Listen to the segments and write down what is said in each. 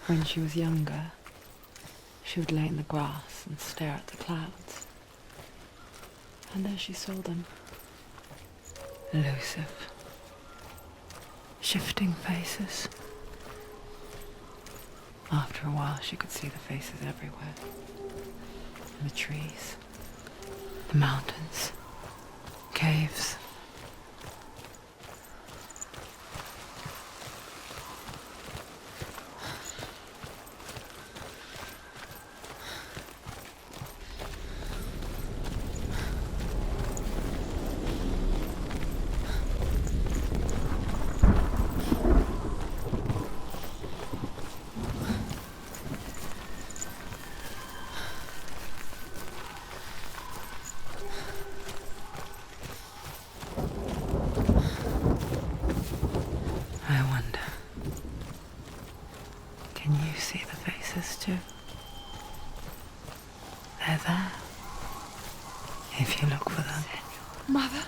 When she was younger, she would lay in the grass and stare at the clouds. And there she saw them. Elusive, shifting faces. After a while, she could see the faces everywhere. In the trees, the mountains, caves. I wonder, can you see the faces too? They're there, if you look for them. Mother?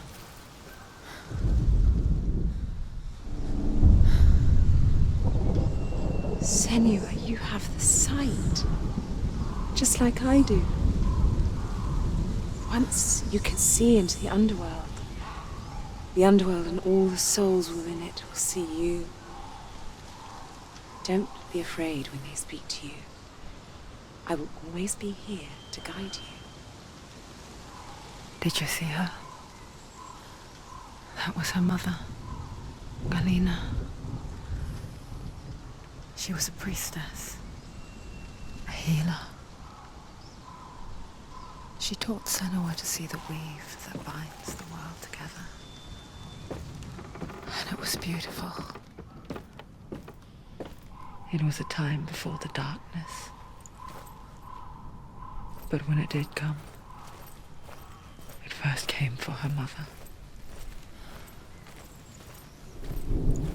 Senua, you have the sight. Just like I do. Once you can see into the underworld. The underworld and all the souls within it will see you. Don't be afraid when they speak to you. I will always be here to guide you. Did you see her? That was her mother, Galena. She was a priestess, a healer. She taught Senua to see the weave that binds the world together. And it was beautiful. It was a time before the darkness. But when it did come, it first came for her mother.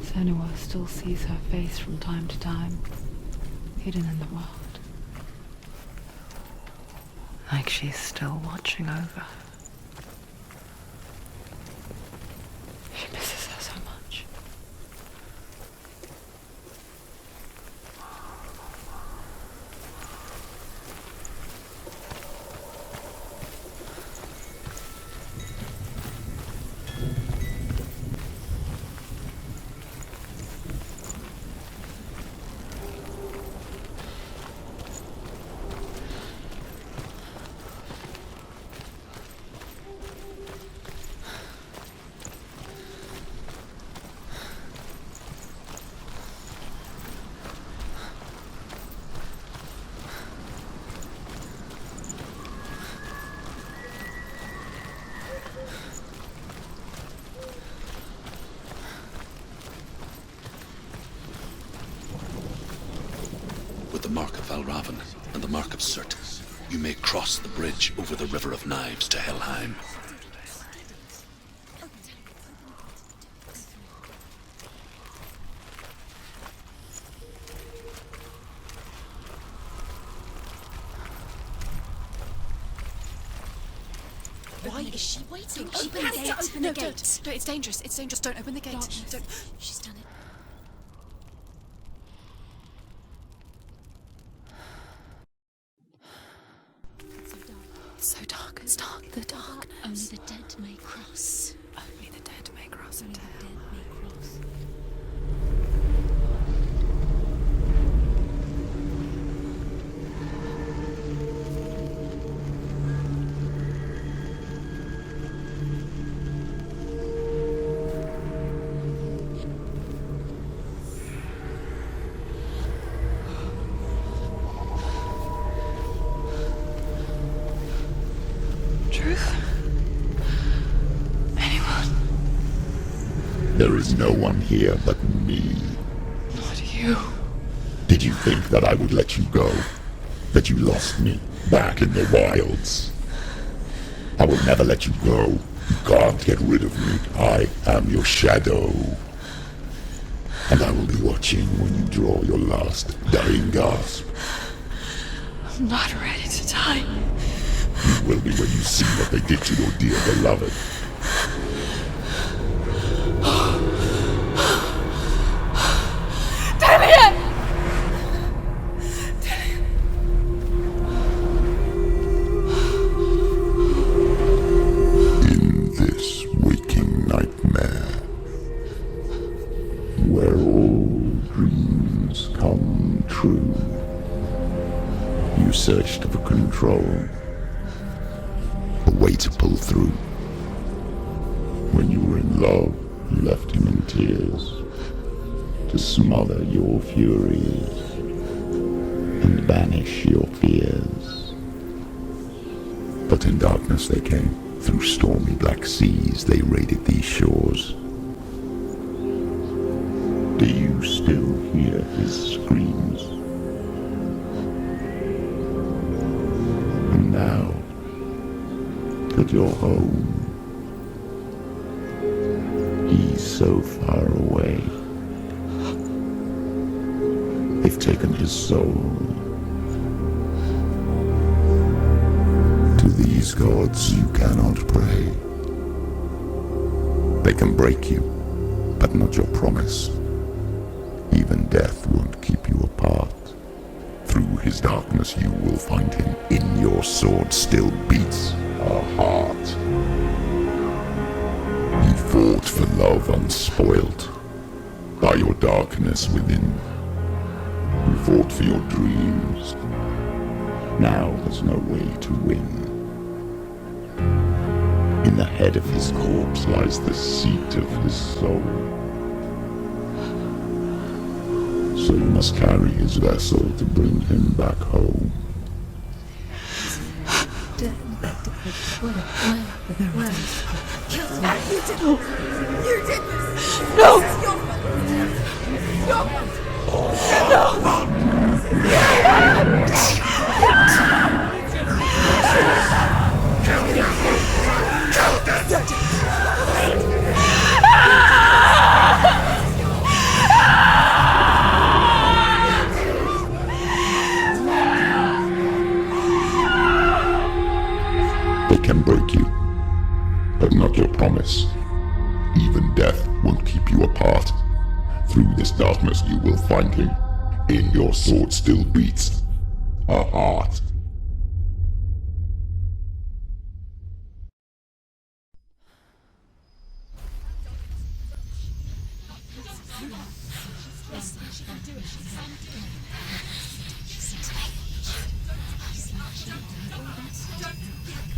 Senua still sees her face from time to time, hidden in the world. Like she's still watching over her. She misses her so much. The mark of Valravan and the mark of Surt, you may cross the bridge over the River of Knives to Helheim. Why is she waiting? She Open the has gate. to open the No, gate. don't. No, it's dangerous. It's dangerous. Don't open the gate. Don't. She's done it. It's so dark. It's dark. The darkness. Only the dead may cross. Only the dead may cross Only into the dead hell. may cross. Truth? Anyone? There is no one here but me. Not you. Did you think that I would let you go? That you lost me back in the wilds? I will never let you go. You can't get rid of me. I am your shadow. And I will be watching when you draw your last dying gasp. I'm not ready to die. You will be when you see what they did to your dear beloved. You searched for control, a way to pull through. When you were in love, you left him in tears to smother your furies and banish your fears. But in darkness they came, through stormy black seas they raided these shores. Do you still hear his screams? And now that you're home, he's so far away. They've taken his soul. To these gods you cannot pray. They can break you, but not your promise. Even death won't keep you apart. Through his darkness you will find him. In your sword still beats a heart. You fought for love unspoilt by your darkness within. You fought for your dreams. Now there's no way to win. In the head of his corpse lies the seat of his soul. So you must carry his vessel to bring him back home. They can break you, but not your promise. Even death won't keep you apart. Through this darkness you will find him. In your sword still beats a heart.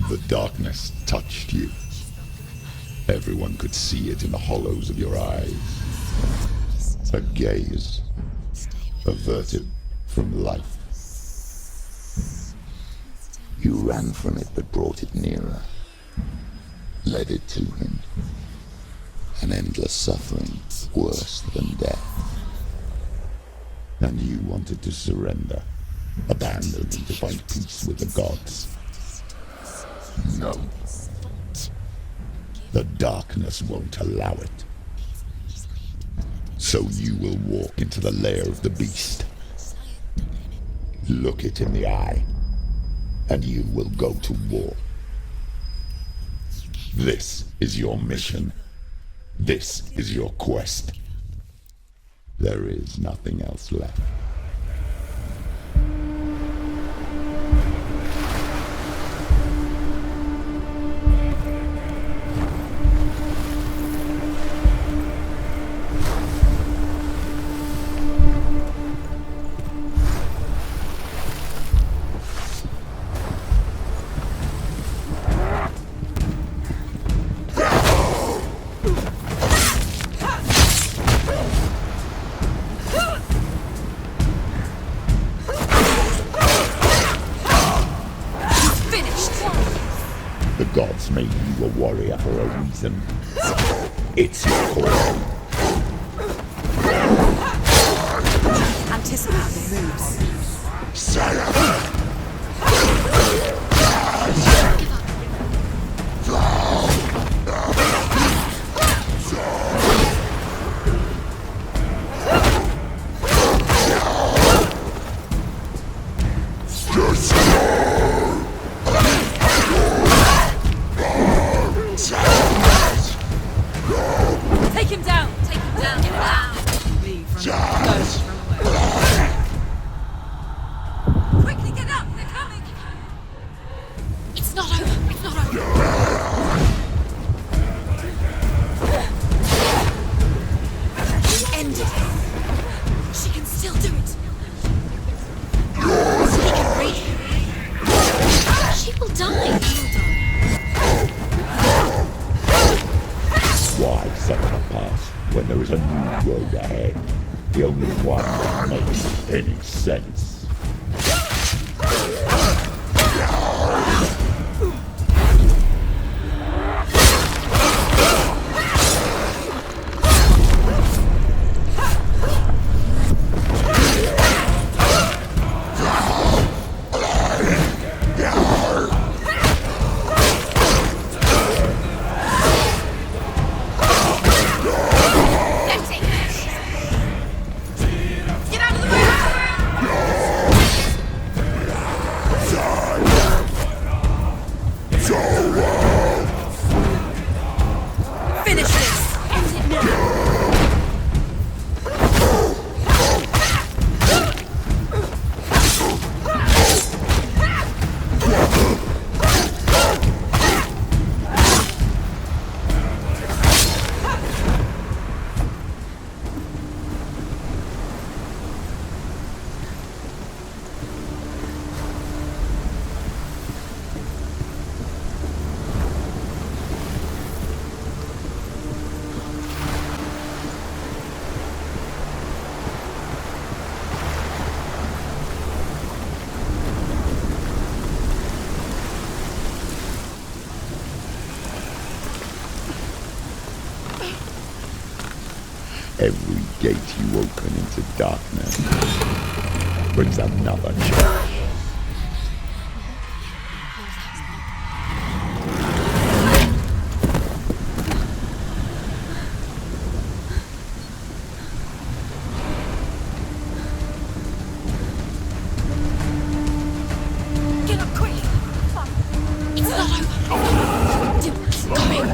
The darkness touched you. Everyone could see it in the hollows of your eyes. A gaze averted from life. You ran from it but brought it nearer. Led it to him. An endless suffering worse than death. And you wanted to surrender. Abandon and to find peace with the gods. No. The darkness won't allow it. So you will walk into the lair of the beast. Look it in the eye, and you will go to war. This is your mission. This is your quest. There is nothing else left. The gods made you a warrior for a reason. It's your call. Anticipate the moves. Take him down! Take him down! Get down! Leave, run away. Quickly get up! They're coming! It's not over. It's not over. We ended it. She can still do it. She can break him. past when there is a new road ahead. The only one that makes any sense. Every gate you open into darkness brings another change. Get up quick! It's not over! It's coming!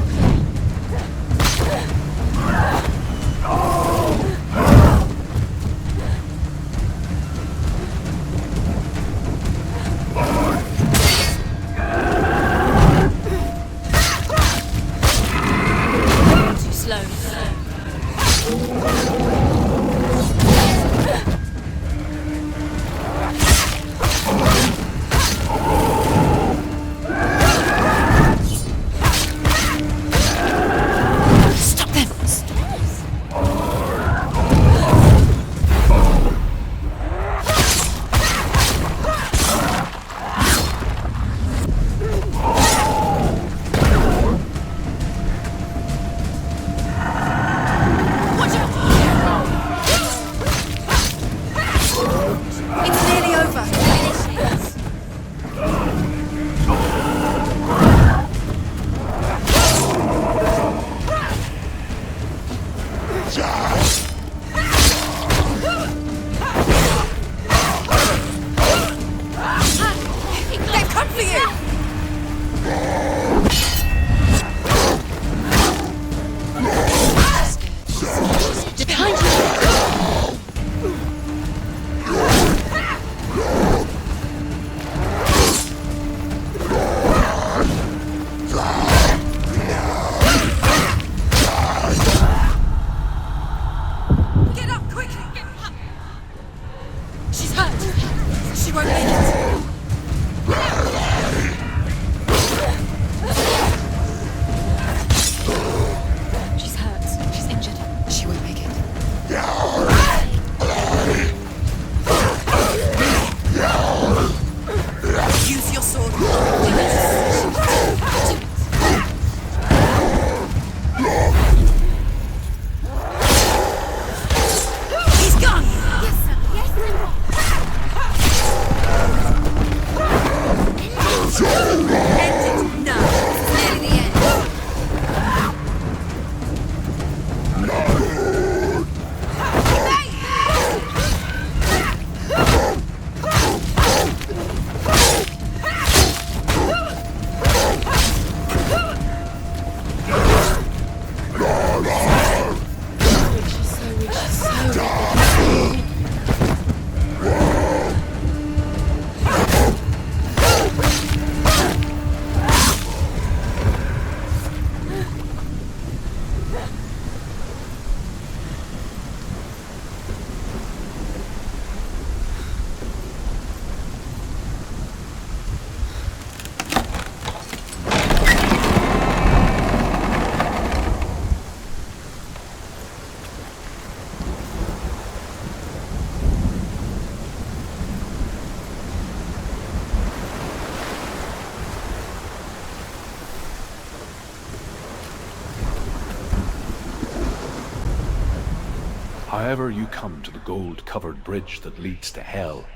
However you come to the gold-covered bridge that leads to Hell,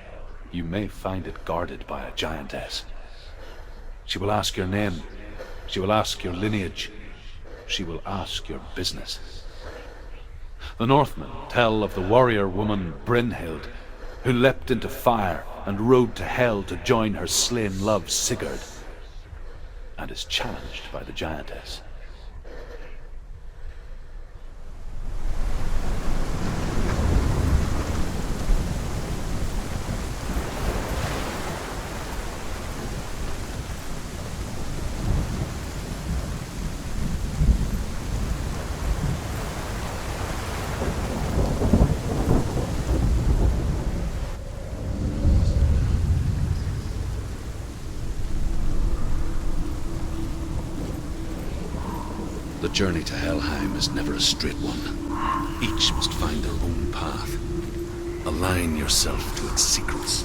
you may find it guarded by a giantess. She will ask your name. She will ask your lineage. She will ask your business. The Northmen tell of the warrior woman Brynhild, who leapt into fire and rode to Hell to join her slain love Sigurd, and is challenged by the giantess. The journey to Helheim is never a straight one. Each must find their own path. Align yourself to its secrets,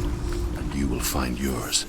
and you will find yours.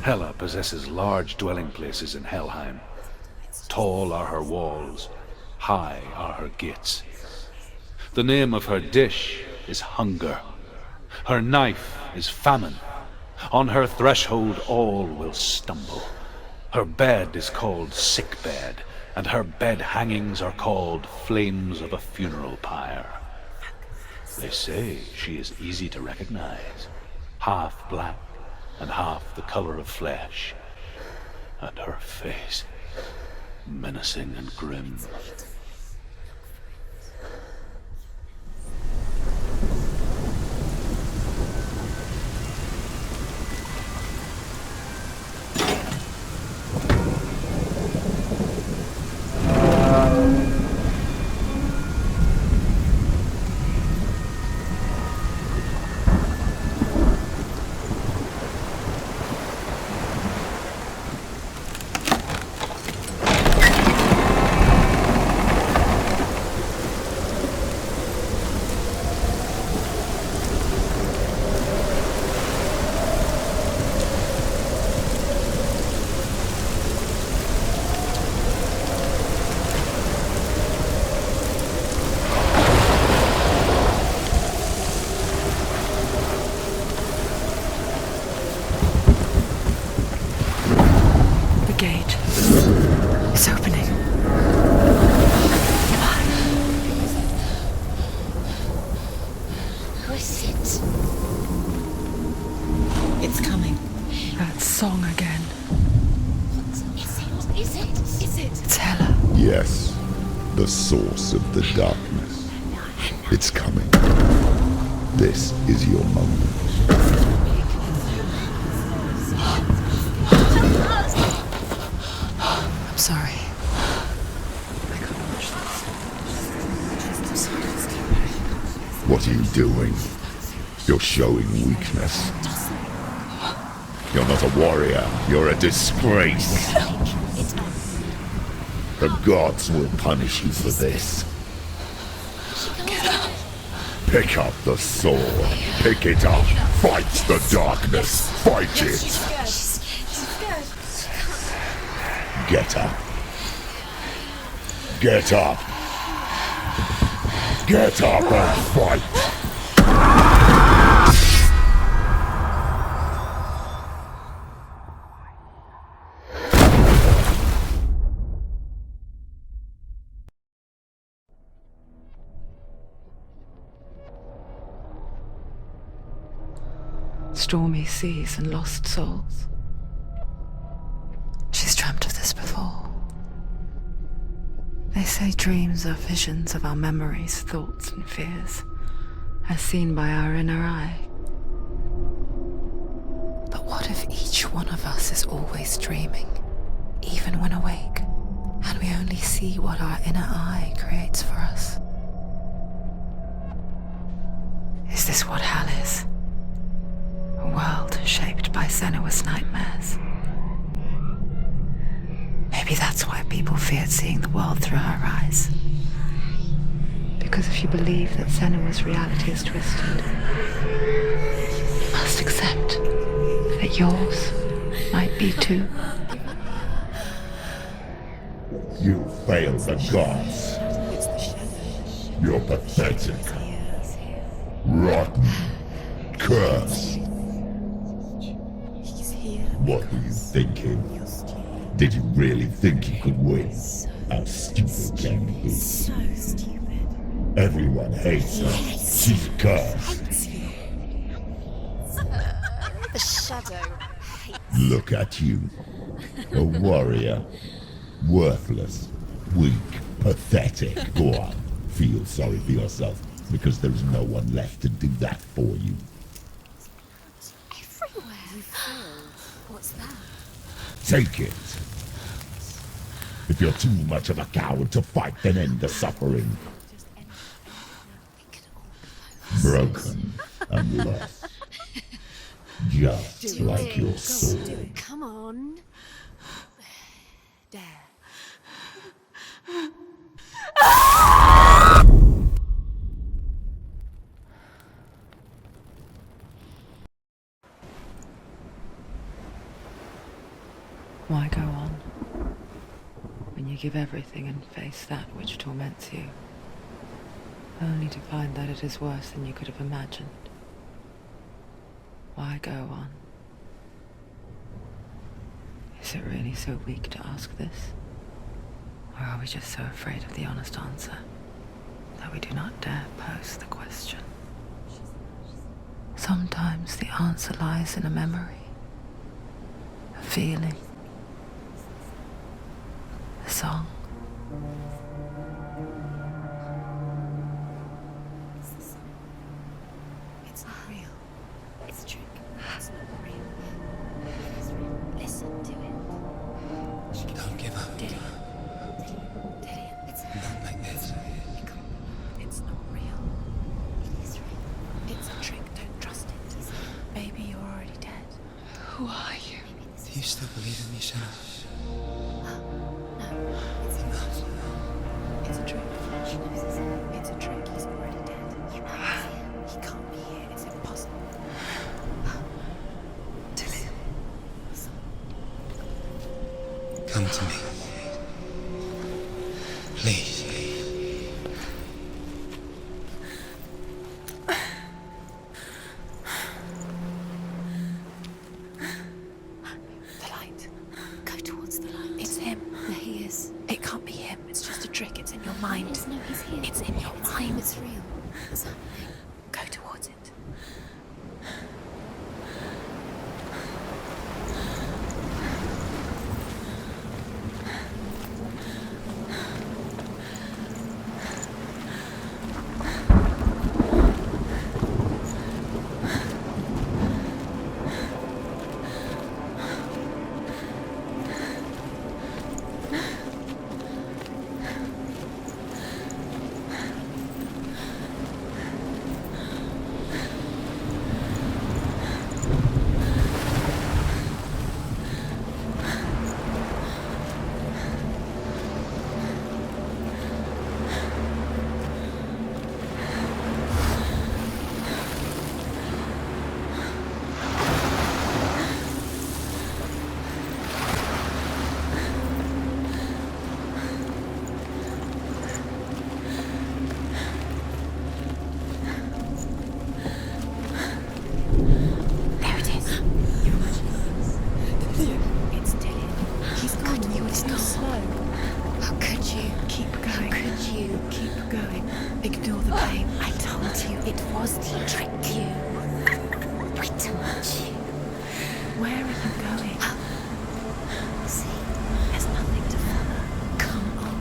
Hela possesses large dwelling places in Helheim. Tall are her walls, high are her gates. The name of her dish is hunger. Her knife is famine. On her threshold all will stumble. Her bed is called sick bed, and her bed hangings are called flames of a funeral pyre. They say she is easy to recognize, half black and half the color of flesh, and her face menacing and grim. Song again. Is it? It's Hela. Yes, the source of the darkness. It's coming. This is your moment. I'm sorry. I can't watch this. What are you doing? You're showing weakness. You're not a warrior. You're a disgrace. The gods will punish you for this. Pick up the sword. Pick it up. Fight the darkness. Fight it. Get up. Get up. Get up and fight. Stormy seas and lost souls. She's dreamt of this before. They say dreams are visions of our memories, thoughts and fears, as seen by our inner eye. But what if each one of us is always dreaming, even when awake, and we only see what our inner eye creates for us? Is this what hell is? A world shaped by Senua's nightmares. Maybe that's why people feared seeing the world through her eyes. Because if you believe that Senua's reality is twisted, you must accept that yours might be too. You failed the gods. You're pathetic. Rotten. Cursed. What were you thinking? Did you really think you could win? How stupid can you be? So stupid. Everyone hates her. She's cursed. The shadow. Look at you. A warrior. Worthless. Weak. Pathetic. Go on. Feel sorry for yourself, because there is no one left to do that for you. Everywhere. You failed. What's that? Take it. If you're too much of a coward to fight, then end the suffering. Broken and lost. Just like your soul. Come on. Dare. Why go on when you give everything and face that which torments you, only to find that it is worse than you could have imagined? Why go on? Is it really so weak to ask this? Or are we just so afraid of the honest answer that we do not dare pose the question? Sometimes the answer lies in a memory, a feeling, a song. It's not real. It's a trick. It's not real. It is real. Listen to it. Don't give up. Did it? It's Not like this. It's not real. It is real. It's a trick. Don't trust it. Baby, you're already dead. Who are you? Do you still believe in me, Senua? No, it's Enough. It's a trick. She knows it's a trick. He's already dead. You know he's here. He can't be here. It's impossible. Come to me. Please. The light. Go towards the light. It's him. There he is. It can't be him. It's just a trick. It's in your mind. No, he's here. It's in your mind. It's real. It's happening. Go towards it. Ignore the pain. I told you it was to trick you. I told you. Where are you going? See, there's nothing to follow. Come on.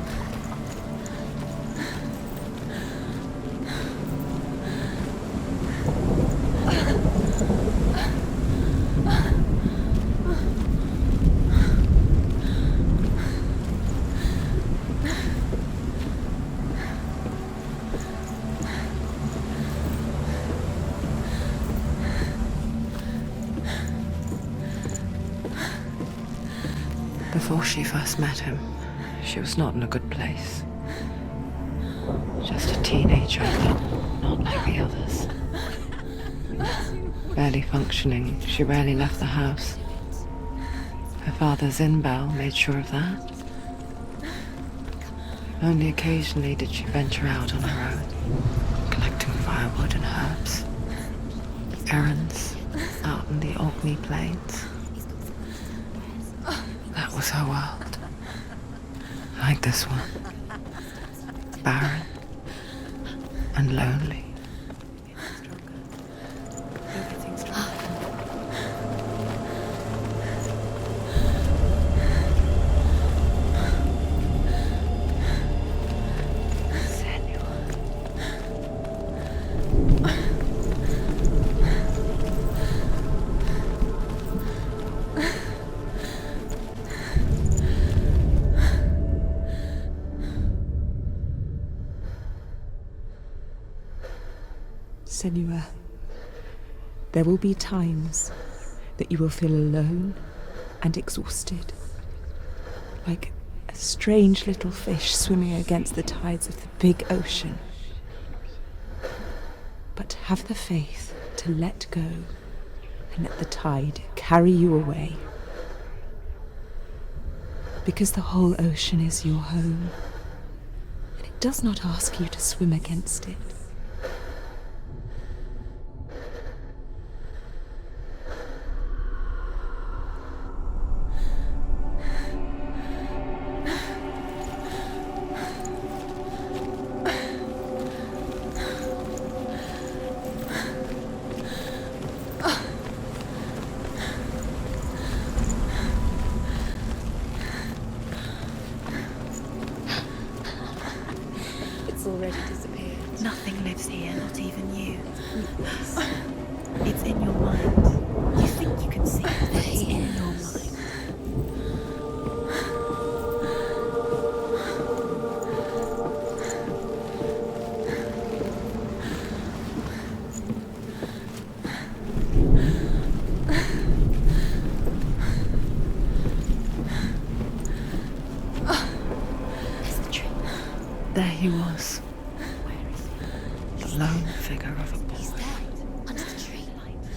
Before she first met him, she was not in a good place. Just a teenager, but not like the others. Barely functioning, she rarely left the house. Her father's in-bell made sure of that. Only occasionally did she venture out on her own, collecting firewood and herbs. Errands out in the Orkney plains. That was her world. Like this one. Barren and lonely. Senua, there will be times that you will feel alone and exhausted, like a strange little fish swimming against the tides of the big ocean. But have the faith to let go and let the tide carry you away. Because the whole ocean is your home, and it does not ask you to swim against it. Already disappeared. Nothing lives here, not even you. It's in your mind. You think you can see it, but it's in your mind. There he was. The lone figure of a boy. He's there, under the tree.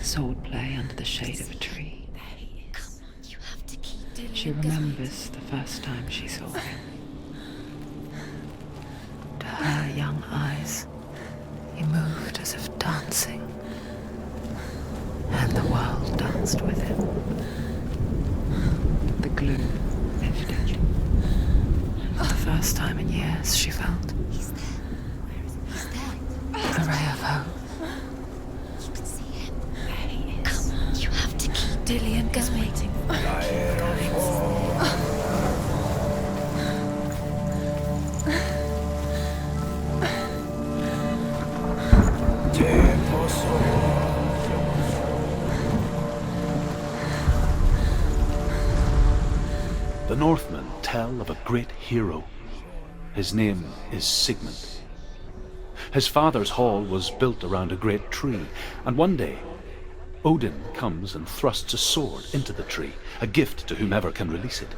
Sword play under the shade of a tree. There he is. Come on, you have to keep doing She remembers the first time she saw him. To her young eyes, he moved as if dancing. And the world danced with him. The gloom lifted. For the first time in years, she felt He's there. Where is he? He's there. a ray of hope. You can see him. There he is. Come on, you have to keep Dillian is waiting for The Northmen tell of a great hero. His name is Sigmund. His father's hall was built around a great tree, and one day Odin comes and thrusts a sword into the tree, a gift to whomever can release it.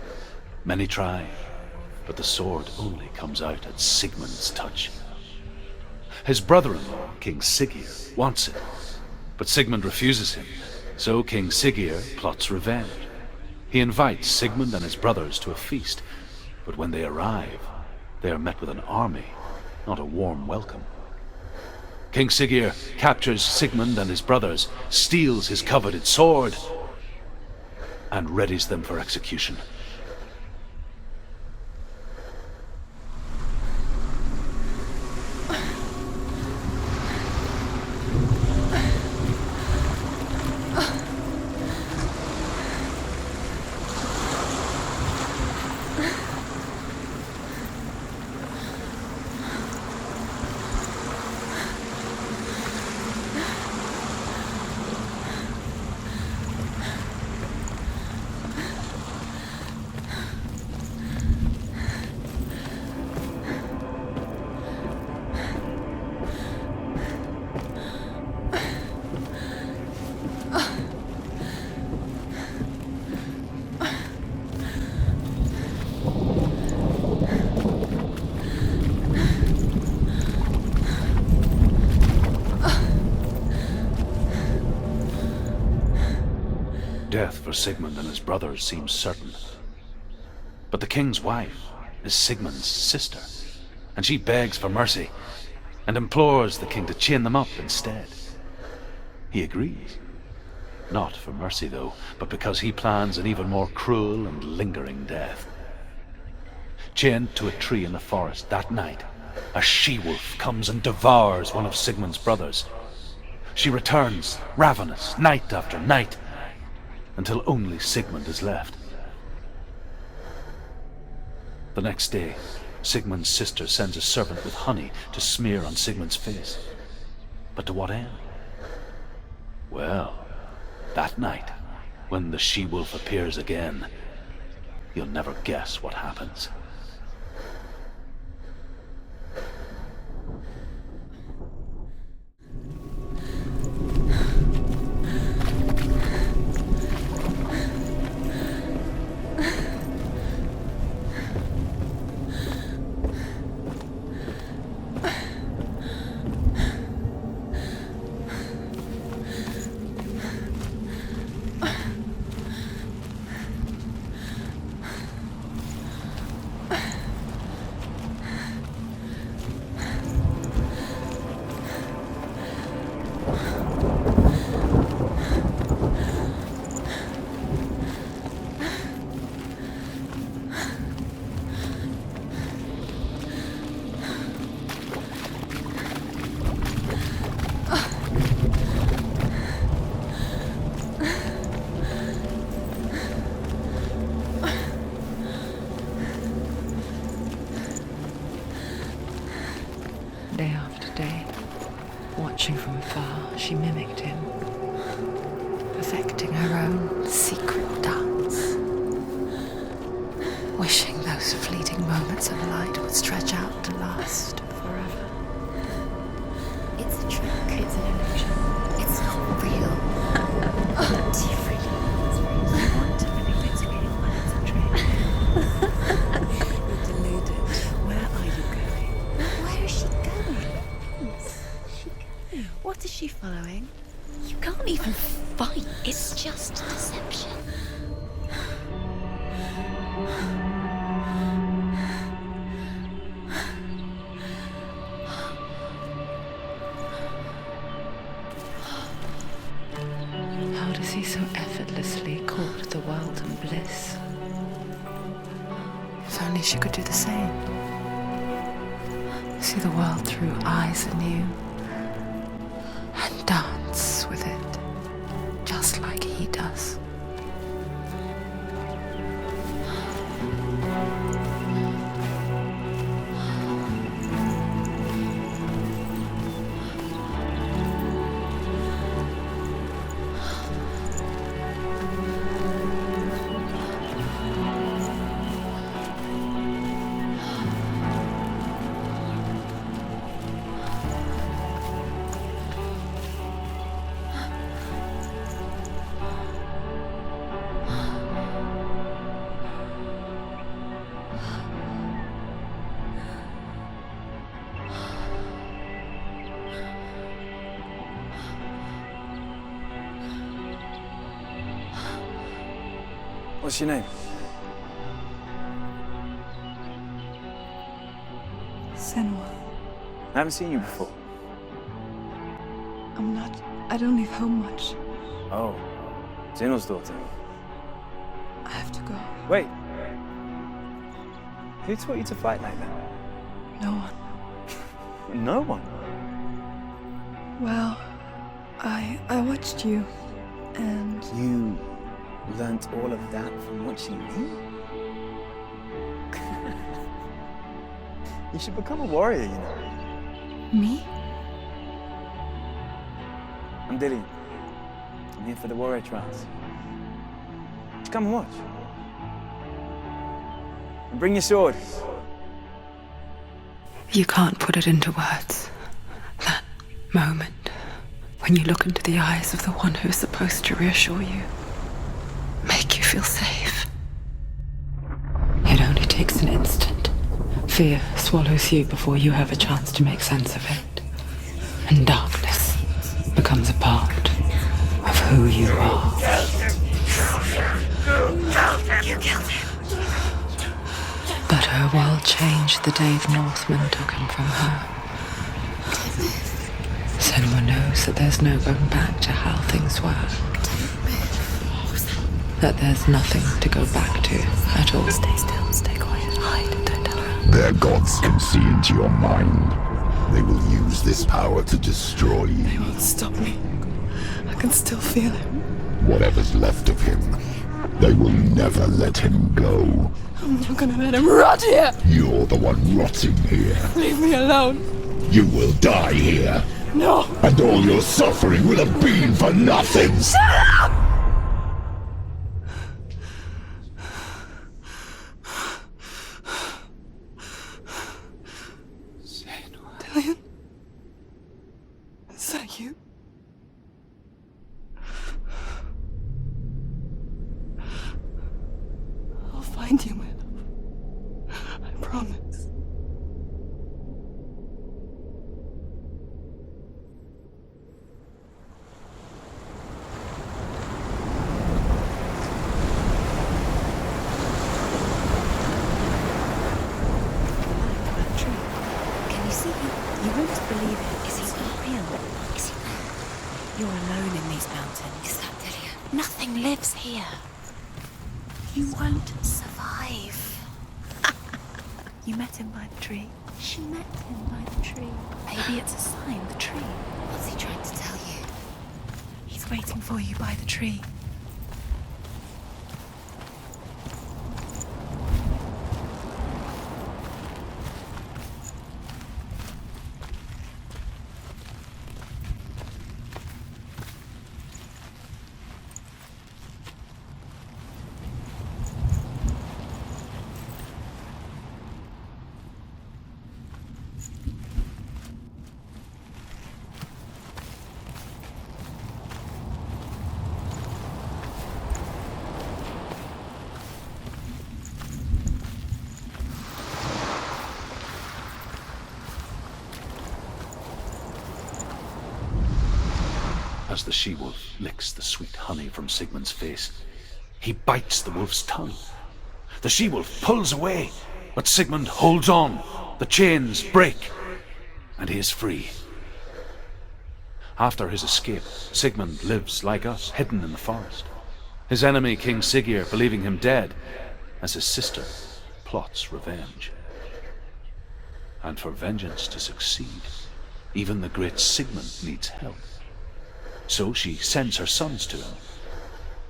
Many try, but the sword only comes out at Sigmund's touch. His brother-in-law, King Siggeir, wants it, but Sigmund refuses him, so King Siggeir plots revenge. He invites Sigmund and his brothers to a feast, but when they arrive, they are met with an army, not a warm welcome. King Siggeir captures Sigmund and his brothers, steals his coveted sword, and readies them for execution. Death for Sigmund and his brothers seems certain. But the king's wife is Sigmund's sister, and she begs for mercy and implores the king to chain them up instead. He agrees. Not for mercy, though, but because he plans an even more cruel and lingering death. Chained to a tree in the forest that night, a she-wolf comes and devours one of Sigmund's brothers. She returns, ravenous, night after night, until only Sigmund is left. The next day, Sigmund's sister sends a servant with honey to smear on Sigmund's face. But to what end? Well, that night, when the she-wolf appears again, you'll never guess what happens. Watching from afar, she mimicked him, perfecting her own secret dance, wishing those fleeting moments of light would stretch out to last forever. It's a trick. It's an illusion. It's not real. Do you really want to believe it's real when it's a trick? You're deluded. Where are you going? Where is she going? What is she following? You can't even fight. It's just deception. How does he so effortlessly court the world and bliss? If only she could do the same. See the world through eyes anew and dance with it, just like he does. What's your name? Senua. I haven't seen you before. I don't leave home much. Oh, Zenua's daughter. I have to go. Wait. Who taught you to fight like that? No one. No one? Well, I watched you, and You learnt all of that from watching me? You should become a warrior, you know. me? I'm Dillian. I'm here for the warrior trials. Just come and watch. And bring your sword. You can't put it into words. That moment when you look into the eyes of the one who is supposed to reassure you, make you feel safe. It only takes an instant. Fear swallows you before you have a chance to make sense of it. And darkness becomes a part of who you are. You killed him. But her world changed the day the Northmen took him from her. Senua knows that there's no going back to how things were. That there's nothing to go back to at all. Stay still, stay quiet, hide, don't tell her. Their gods can see into your mind. They will use this power to destroy you. They won't stop me. I can still feel him. Whatever's left of him, they will never let him go. I'm not gonna let him rot here. You're the one rotting here. Leave me alone. You will die here. No. And all your suffering will have been for nothing. Shut up! Dillian? Is that you? I'll find you, my love. I promise. Can you see him? You won't believe it. Is he not real? Is he not? You're alone in these mountains. Is that Dillian? Nothing lives here. You won't survive. You met him by the tree. She met him by the tree. Maybe it's a sign, the tree. What's he trying to tell you? He's waiting for you by the tree. as the she-wolf licks the sweet honey from Sigmund's face. He bites the wolf's tongue. The she-wolf pulls away, but Sigmund holds on. The chains break, and he is free. After his escape, Sigmund lives like us, hidden in the forest. His enemy, King Siggeir, believing him dead, as his sister plots revenge. And for vengeance to succeed, even the great Sigmund needs help. So she sends her sons to him.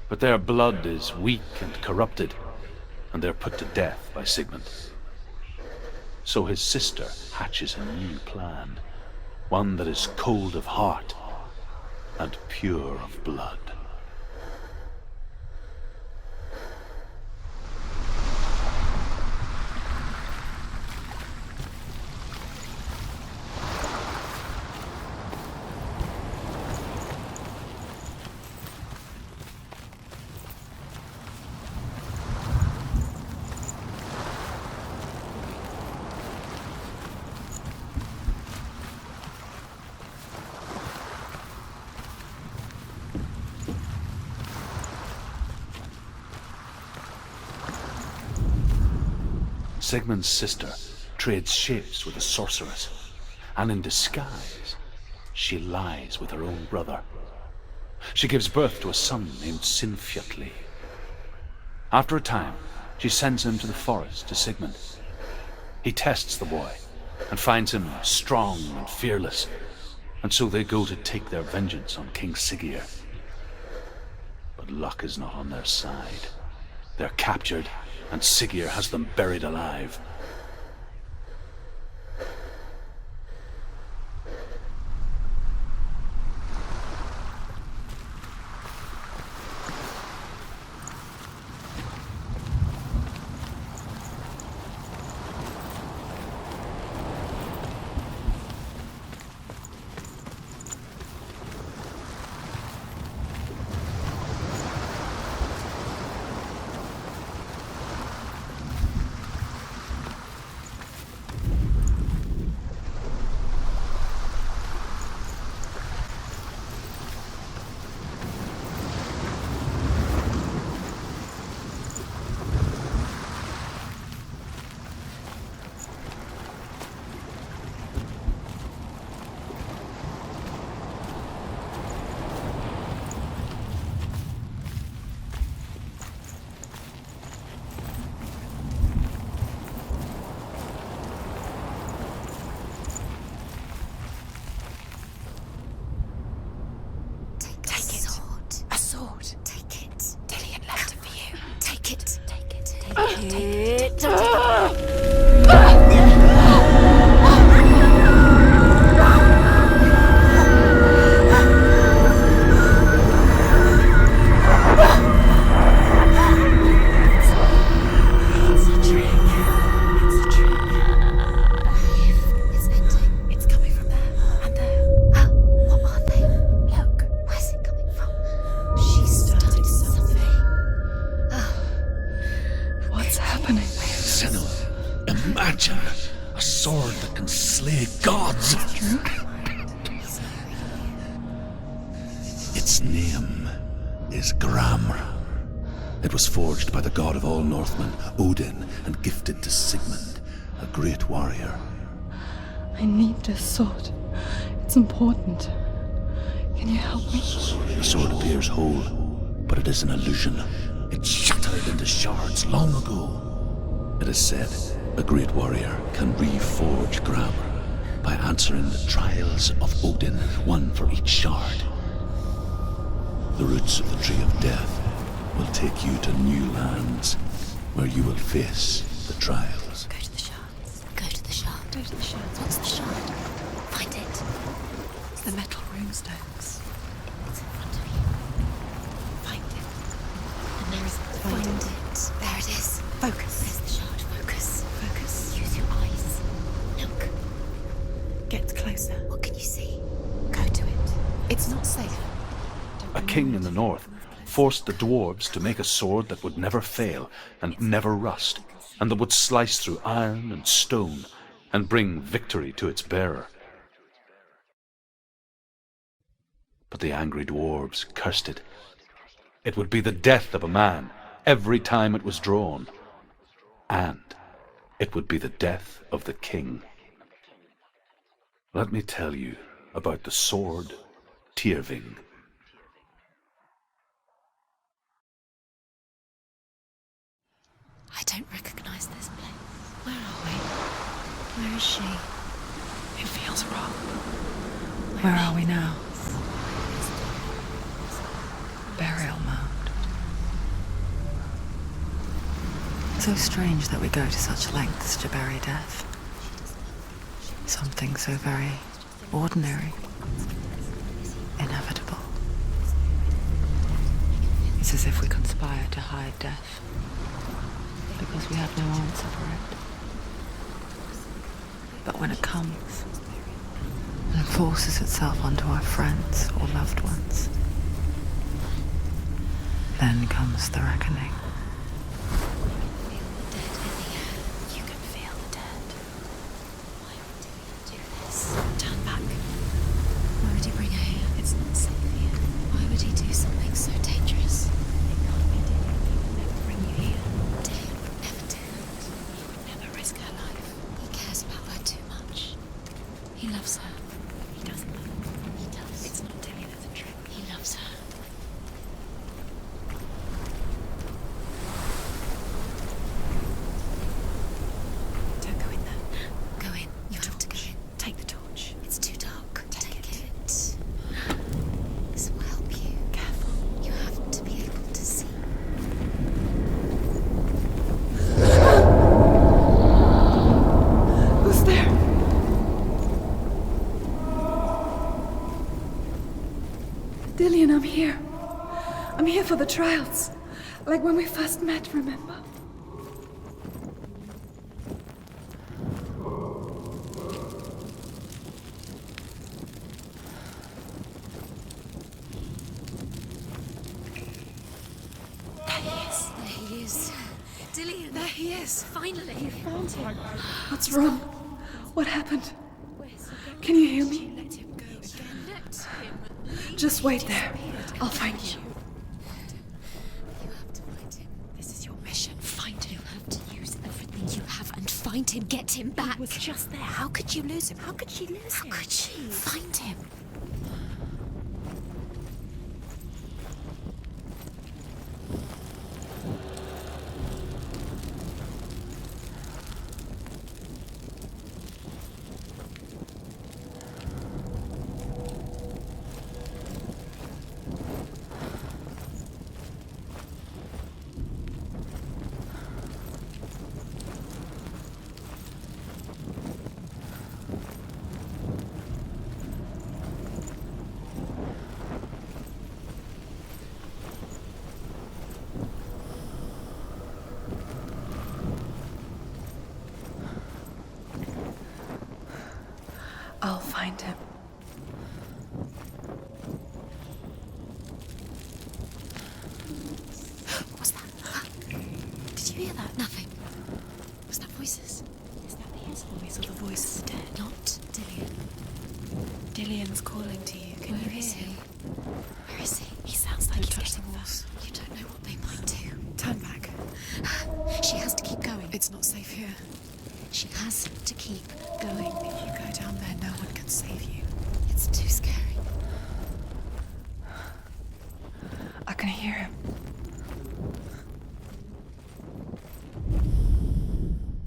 But their blood is weak and corrupted, and they're put to death by Sigmund. So his sister hatches a new plan, one that is cold of heart and pure of blood. Sigmund's sister trades shapes with a sorceress, and in disguise, she lies with her own brother. She gives birth to a son named Sinfjotli. After a time, she sends him to the forest to Sigmund. He tests the boy and finds him strong and fearless, and so they go to take their vengeance on King Siggeir. But luck is not on their side. They're captured, and Siggeir has them buried alive. Its name is Gramr. It was forged by the god of all Northmen, Odin, and gifted to Sigmund, a great warrior. I need this sword. It's important. Can you help me? The sword appears whole, but it is an illusion. It shattered into shards long ago. It is said a great warrior can reforge Gramr by answering the trials of Odin, one for each shard. The roots of the Tree of Death will take you to new lands, where you will face the trials. Go to the shards. Go to the shard. Go to the shards. What's the shard? Find it. It's the metal runestones. It's in front of you. Find it. And there is... Find it. There it is. Focus. There's the shard. Focus. Focus. Use your eyes. Look. Get closer. What can you see? Go to it. It's not safe. A king in the north forced the dwarves to make a sword that would never fail and never rust, and that would slice through iron and stone and bring victory to its bearer. but the angry dwarves cursed it. It would be the death of a man every time it was drawn, and it would be the death of the king. Let me tell you about the sword Tyrving. I don't recognize this place. Where are we? Where is she? It feels wrong. Where are we now? Burial mound. So strange that we go to such lengths to bury death. Something so very ordinary, inevitable. It's as if we conspire to hide death, because we have no answer for it. But when it comes and forces itself onto our friends or loved ones, then comes the reckoning. You can feel the dead. Why would he do this? Turn back. Why would he bring her here? It's not safe here. Why would he do something so dangerous? It can't be Dillian. He would never bring you here. Dillian would never do that. He would never risk her life. He cares about her too much. He loves her. He doesn't love her. He does. It's not Dillian, it's a trick. He loves her. Don't go in there. Go in. You have to go in. Take the torch. It's too dark. Take it. This will help you. Careful. You have to be able to see. Who's there? Dillian, I'm here. I'm here for the trials. Like when we first met, remember? There he is. Dillian. There he is. Finally. You Found him. What's wrong? What happened? Can you hear me? Let him go again. Let him. Just wait there. I'll find you. You have to find him. This is your mission. Find him. You have to use everything you have and find him. Get him back. He was just there. How could you lose him? How could she lose him? How could she? Find him. I'll find him. What's that? Did you hear that? Nothing. Was that voices? Is that his voice or the voice of the dead? Not Dillian. Dillian's calling to you. Can you hear him? Where is he? He sounds like he's getting worse. You don't know what they might do. Turn back. She has to keep going. It's not safe here. She has to keep going. If you go down there, no one can save you. It's too scary. I can hear him.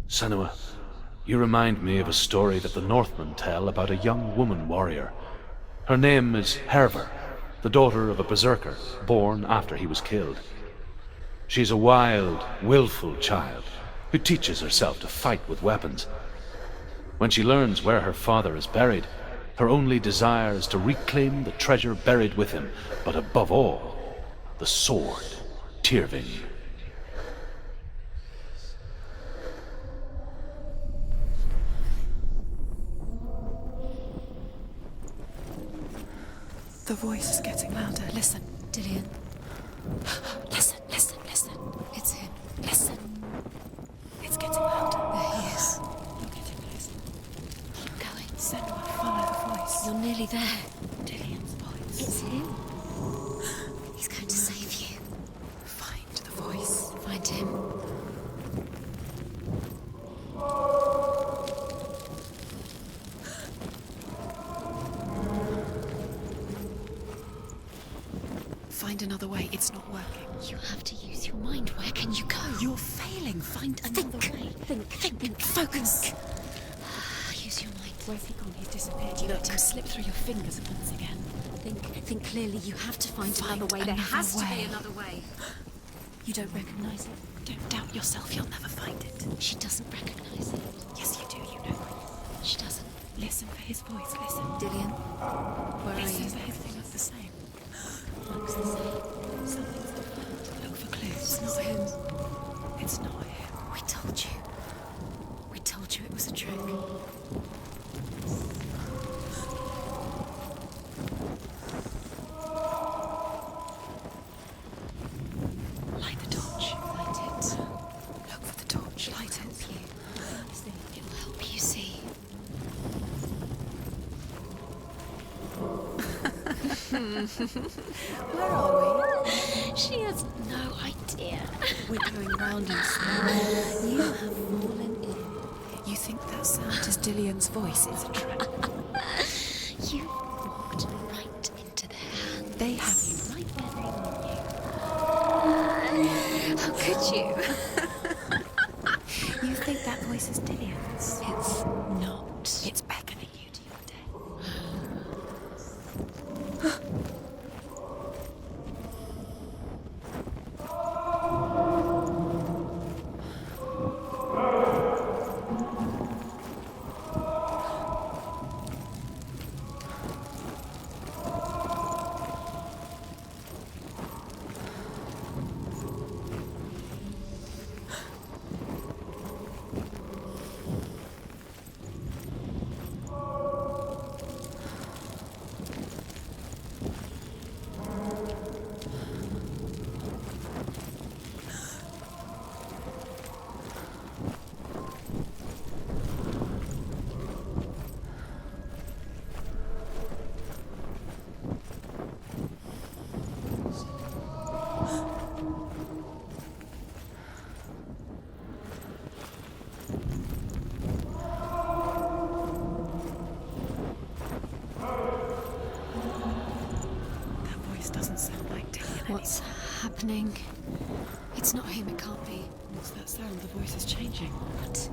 Senua, you remind me of a story that the Northmen tell about a young woman warrior. Her name is Hervor, the daughter of a berserker, born after he was killed. She's a wild, willful child who teaches herself to fight with weapons. When she learns where her father is buried, her only desire is to reclaim the treasure buried with him, but above all, the sword, Tyrving. The voice is getting louder. Listen. Dillian. Listen, listen, listen. It's him. Listen. It's getting louder. There he is. You're getting closer. Keep going. Senua, follow the voice. You're nearly there. Dillian's voice. It's him. find another way. It's not working. You have to use your mind. Where can you go? You're failing. Find another way. Think. Focus. Use your mind. Where's he gone? He's disappeared. You let him slip through your fingers once again. Think clearly. You have to find Find another way. There another has to way. be another way. You don't recognize it. Don't doubt yourself. You'll never find it. She doesn't recognize it. Yes, you do. You know. She doesn't. Listen for his voice. Listen. Dillian, where are Listen you? for his voice. The same. Looks the same. Something's different. Look for clues. It's not him. It's not him. We told you. We told you it was a trick. Light the torch. Light it. Look for the torch. Light it. It will help you see. Where are we? She has no idea. We're going round in circles. You have fallen in. You think that sound is Dillian's voice? It's a trap. You walked right into their hands. They have you right where they want you. How could you? You think that voice is Dillian's? It's not. It's beckoning you to your death. That voice doesn't sound like Dillian. What's happening? It's not him, it can't be. What's that sound? The voice is changing. What?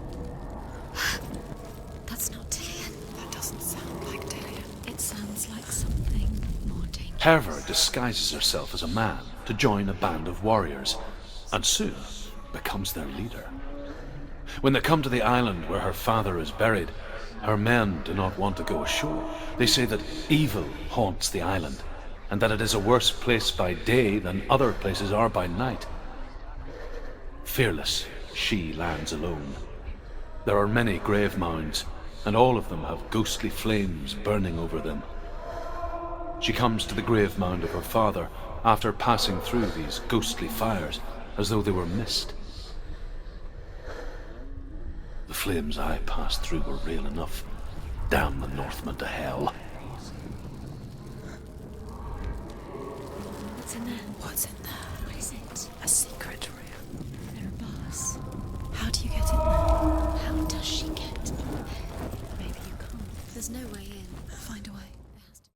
That's not Dillian. That doesn't sound like Dillian. It sounds like something more dangerous. Herva disguises herself as a man to join a band of warriors, and soon becomes their leader. When they come to the island where her father is buried, her men do not want to go ashore. They say that evil haunts the island, and that it is a worse place by day than other places are by night. Fearless, she lands alone. There are many grave mounds, and all of them have ghostly flames burning over them. She comes to the grave mound of her father after passing through these ghostly fires as though they were mist. The flames I passed through were real enough. Damn the Northmen to hell. What's in there? What's in there? What is it? A secret room. There are bars. How do you get in there? How does she get in there? Maybe you can't. There's no way in. Find a way. There has to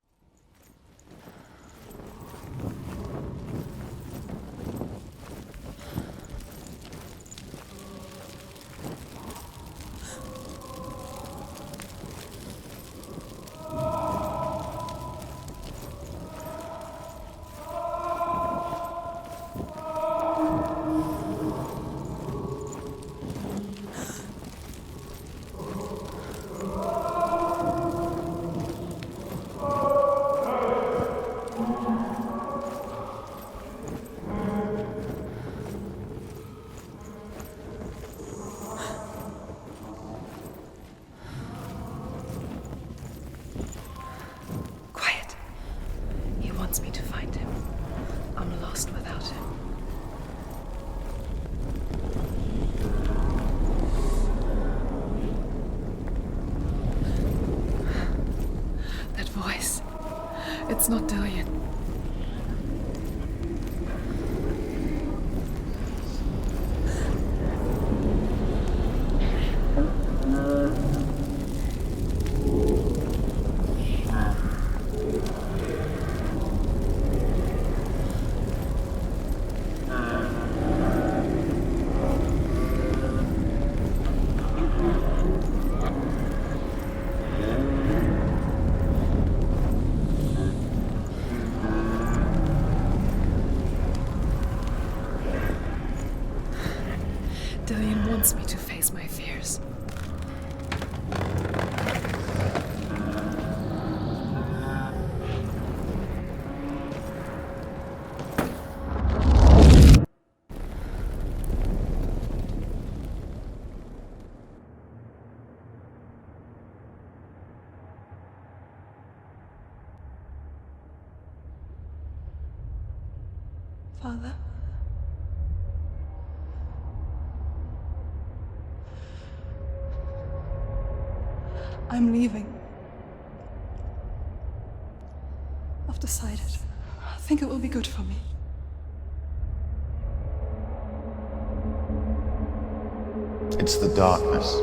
Quiet. He wants me to find him. I'm lost without him. That voice. It's not Dillian. Dillian wants me to face my fears. Father? I'm leaving. I've decided. I think it will be good for me. It's the darkness.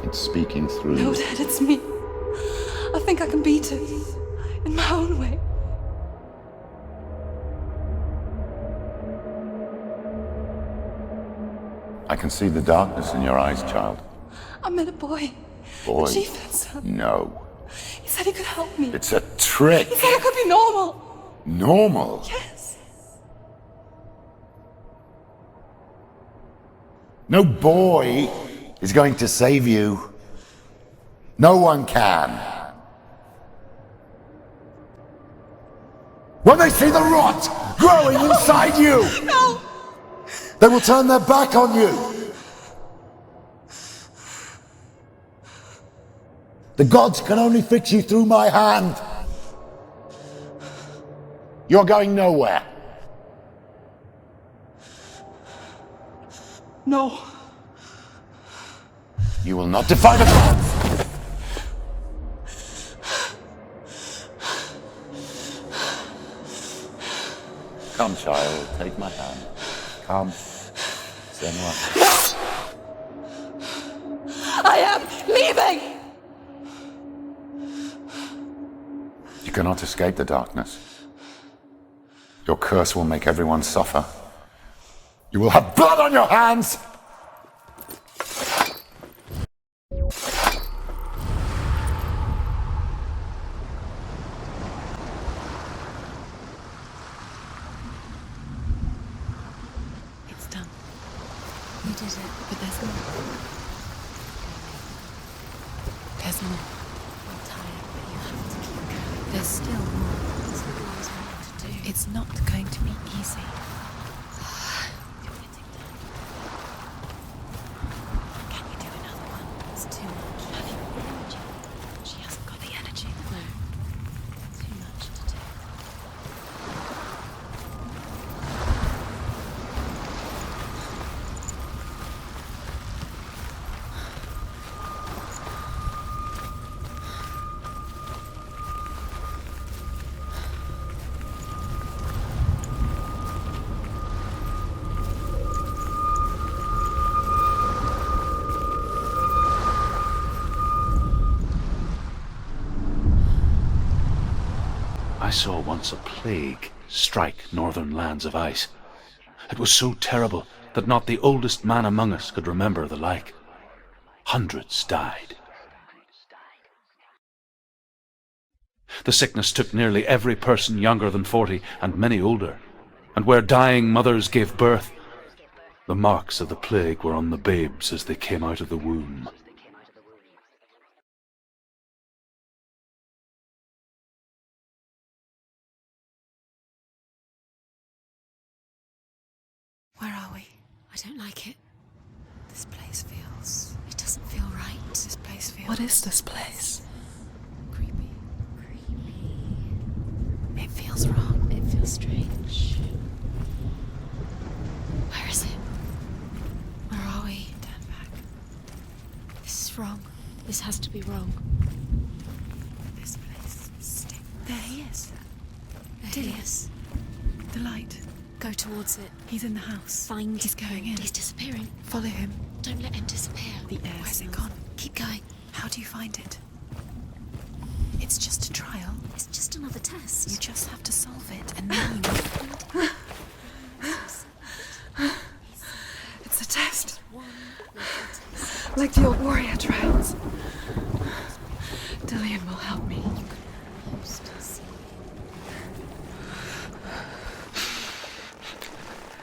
It's speaking through No, you. Dad, it's me. I think I can beat it. In my own way. I can see the darkness in your eyes, child. I met a boy. Boy. The chief had son. No. He said he could help me. It's a trick. He said I could be normal. Normal? Yes. No boy is going to save you. No one can. When they see the rot growing inside you, No! they will turn their back on you. The gods can only fix you through my hand. You're going nowhere. No. You will not defy the gods. Come, child, take my hand. Come. Senua. I am leaving! You cannot escape the darkness. Your curse will make everyone suffer. You will have blood on your hands! It's done. You did it, but there's more. There's more. I'm tired, but you have to keep going. There's still more. There's always more to do. It's not going to be easy. You're getting done. Can you do another one? It's too much. Have you got the energy? She hasn't got the energy. No. Too much to do. I saw once a plague strike northern lands of ice. It was so terrible that not the oldest man among us could remember the like. Hundreds died. The sickness took nearly every person younger than 40 and many older, and where dying mothers gave birth, the marks of the plague were on the babes as they came out of the womb. Where are we? I don't like it. This place feels... It doesn't feel right. This place feels... What is this place? Creepy. It feels wrong. It feels strange. Where is it? Where are we? Turn back. This is wrong. This has to be wrong. This place stinks. There he is. There he is. The light. Go towards it. He's in the house. Find... He's going in. He's disappearing. Follow him. Don't let him disappear. The air Where's it smells. gone? Keep going. How do you find it? It's just a trial. It's just another test. You just have to solve it, and then you... It's a test. Like the old warrior trials. Dillian will help me.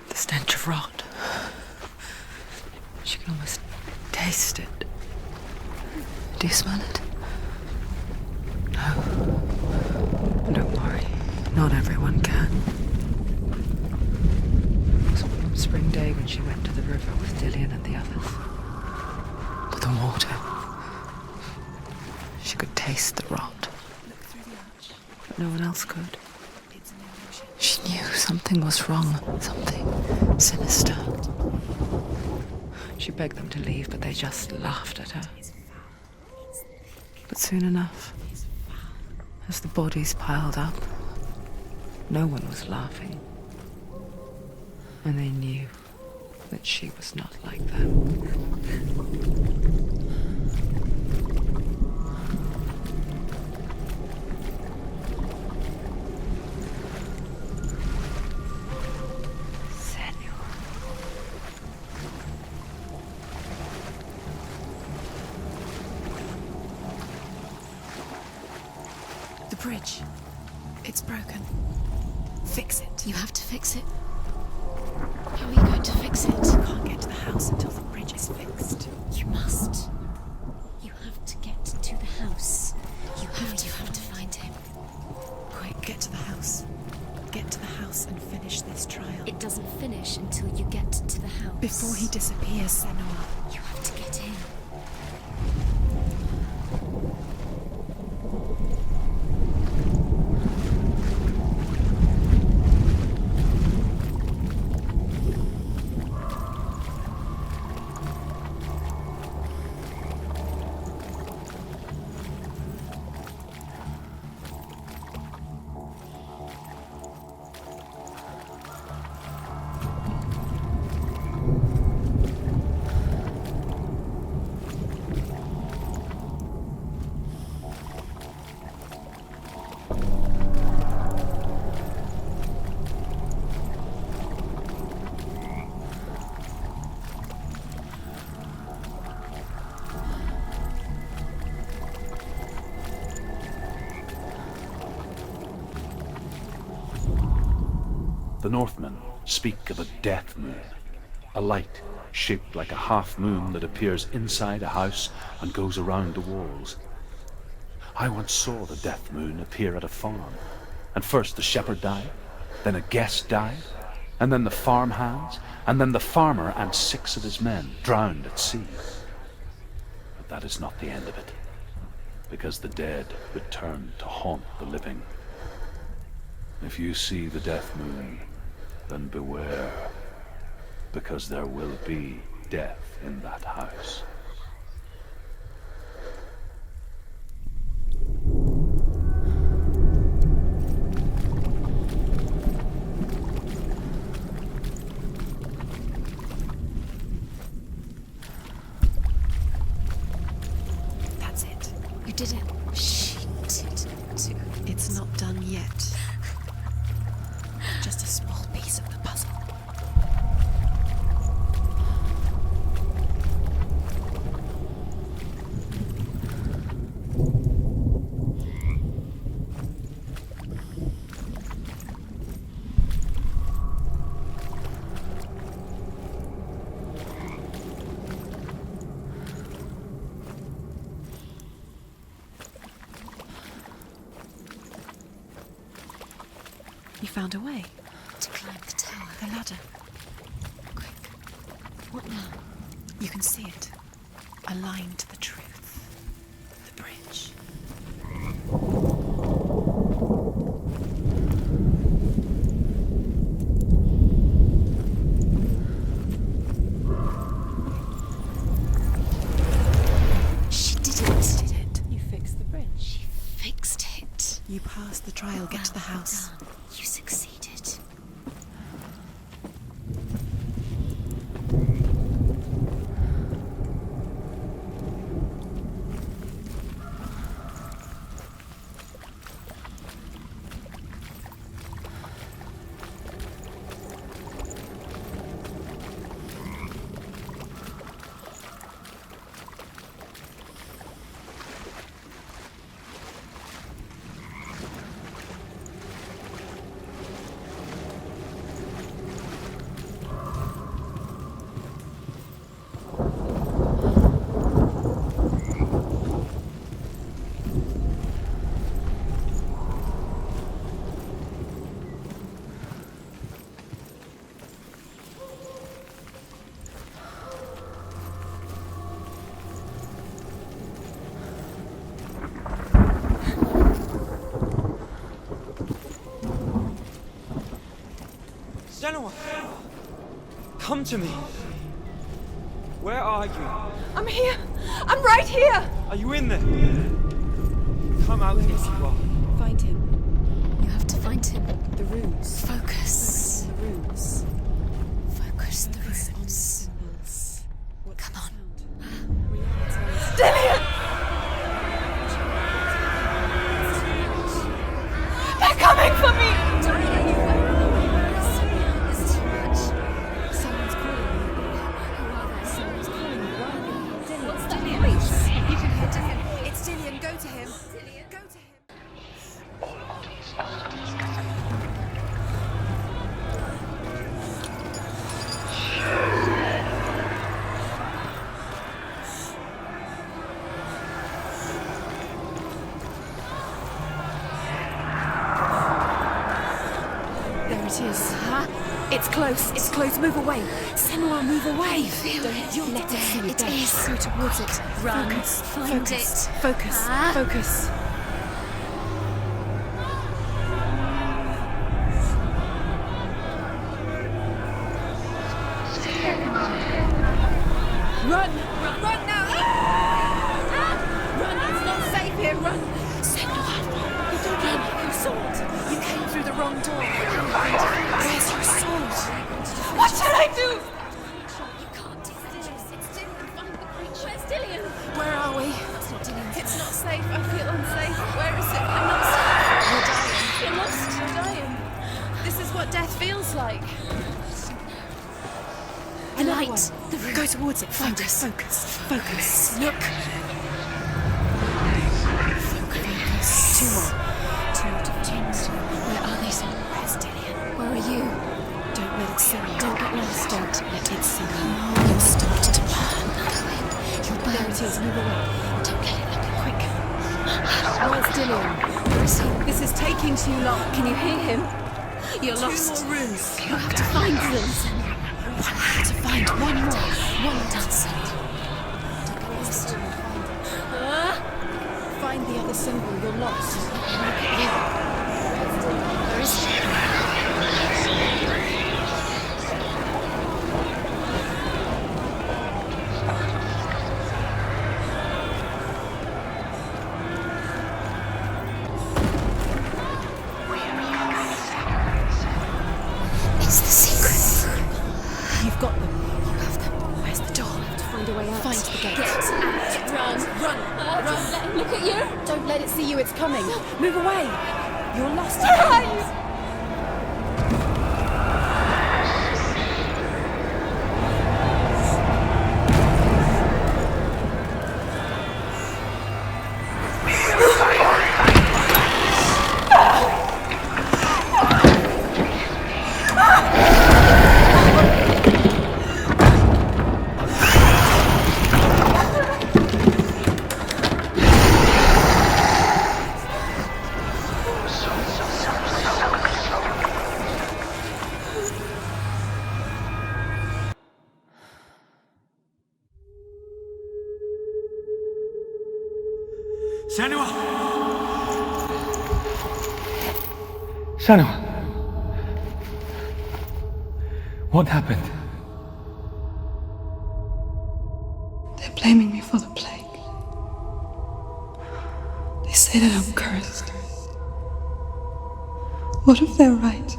The stench of rot. She can almost taste it. Do you smell it? No. Don't worry. Not everyone can. It was a warm spring day when she went to the river with Dillian and the others. To the water. She could taste the rot. But no one else could. She knew something was wrong. Something sinister. She begged them to leave, but they just laughed at her. But soon enough, as the bodies piled up, no one was laughing. And they knew that she was not like them. The bridge. It's broken. Fix it. You have to fix it. How are you going to fix it? You can't get to the house until the bridge is fixed. You must. You have to get to the house. You have to find him. Quick, get to the house. Get to the house and finish this trial. It doesn't finish until you get to the house. Before he disappears, Senua. You have to get in. The Northmen speak of a death moon, a light shaped like a half moon that appears inside a house and goes around the walls. I once saw the death moon appear at a farm, and first the shepherd died, then a guest died, and then the farm hands, and then the farmer and 6 of his men drowned at sea. But that is not the end of it, because the dead return to haunt the living. If you see the death moon, then beware, because there will be death in that house. That's it. You did it. She did it too. It's not done yet. Just a small piece of the puzzle. You found a way. To climb the tower. The ladder. Quick. What now? You can see it. Aligned to the truth. The bridge. She did it. Did it. You fixed the bridge. She fixed it. You passed the trial. Get to the Well house. done. You succeeded. Senua! Come to me! Where are you? I'm here! I'm right here! Are you in there? Come out if you are. Find him. You have to find him. The runes. Focus. The runes. Focus the Focus on the runes. symbols. What Come on. Realize Dillian! They're coming for me! It's too much. someone's calling you. Who are they? Someone's calling you. Why are they? Dillian. What's that voice? You can hear Dillian. It's Dillian. Go to him. Go to him. There it is. Huh? It's close. It's close. Move away. Senua, move away. Don't Let it see you. It Don't is. go towards it. Run. Focus. Find Focus. it. Focus. Huh? Focus. Run! Run now! Run! It's not safe here. Run! Senua! You don't run. Your sword. You came through the wrong door. Where's your sword? What should I do? You can't do that. It's Dillian. Find the creature. Where's Dillian? Where are we? It's not Dillian. It's not safe. I feel unsafe. Where is it? I'm not safe. You're dying. You're lost. You're dying. This is what death feels like. The light. The room. Go towards it. Find it. Focus. Focus. Look. Focus. Two more. Two more to change. Where are they? Where's Dillian? Where are you? Don't let it see you. Don't get lost. Don't let it see you. You'll start to burn. You'll burn. There it is. Move away. Don't let it look Quick. Where's Dillian? Where is he? This is taking too long. Can you hear him? You're Two lost. more rooms. You have to find them. You have to find one more. One dance. Don't get lost. Find the other symbol. You're lost. Where is he? It's the secret. You've got them. You have them. Where's the door? We have to find a way out. Find the gate. Get out. Run. Run. Don't let him look at you. Don't let it see you. It's coming. Move away. You're lost. Senua! Senua! What happened? They're blaming me for the plague. They say that I'm cursed. What if they're right?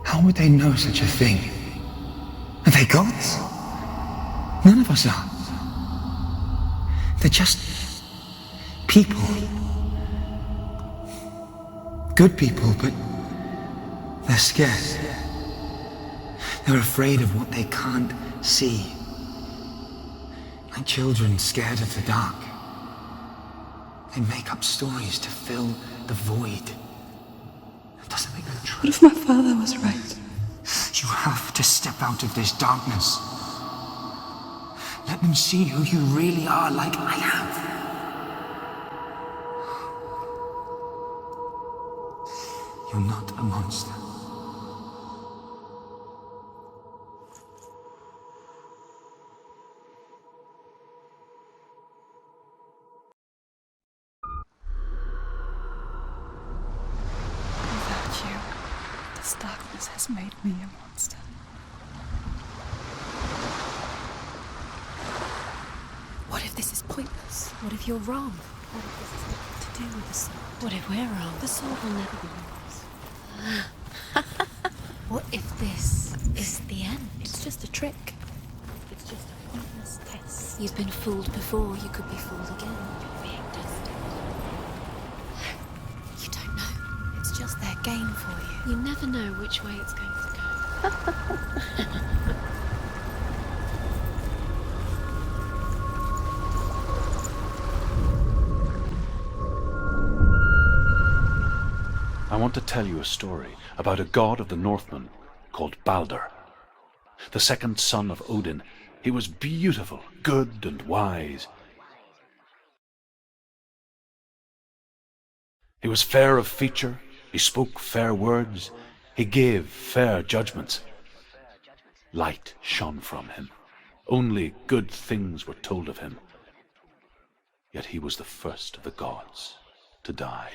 How would they know such a thing? Are they gods? None of us are. They're just people. Good people, but they're scared. They're afraid of what they can't see. Like children scared of the dark. They make up stories to fill the void. That doesn't make them true. What if my father was right? You have to step out of this darkness. Let them see who you really are, like I have. You're not a monster. Without you, This darkness has made me a monster. What if this is pointless? What if you're wrong? What if this has nothing to do with the sword? What if we're wrong? The sword will never be yours. What if this is the end? It's just a trick. It's just a pointless test. You've been fooled before. You could be fooled again. You're being tested. You don't know. It's just their game for you. You never know which way it's going to go. I want to tell you a story about a god of the Northmen called Balder. The second son of Odin, he was beautiful, good and wise. He was fair of feature, he spoke fair words, he gave fair judgments. Light shone from him. Only good things were told of him. Yet he was the first of the gods to die.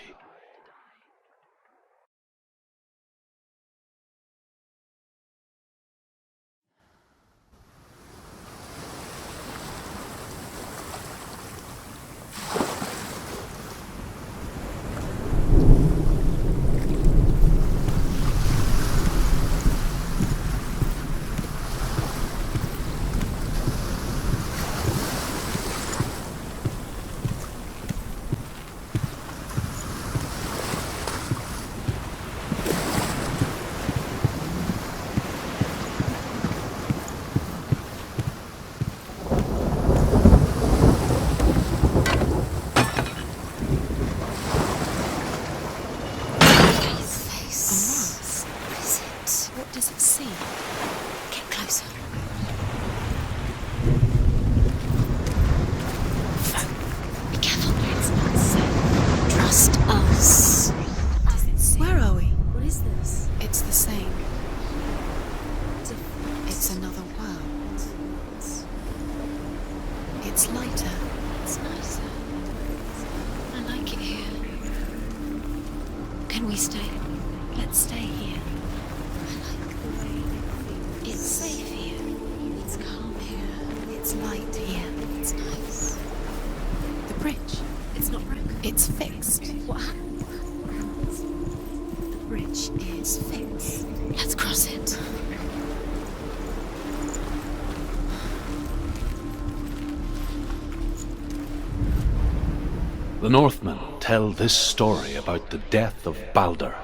The Northmen tell this story about the death of Balder.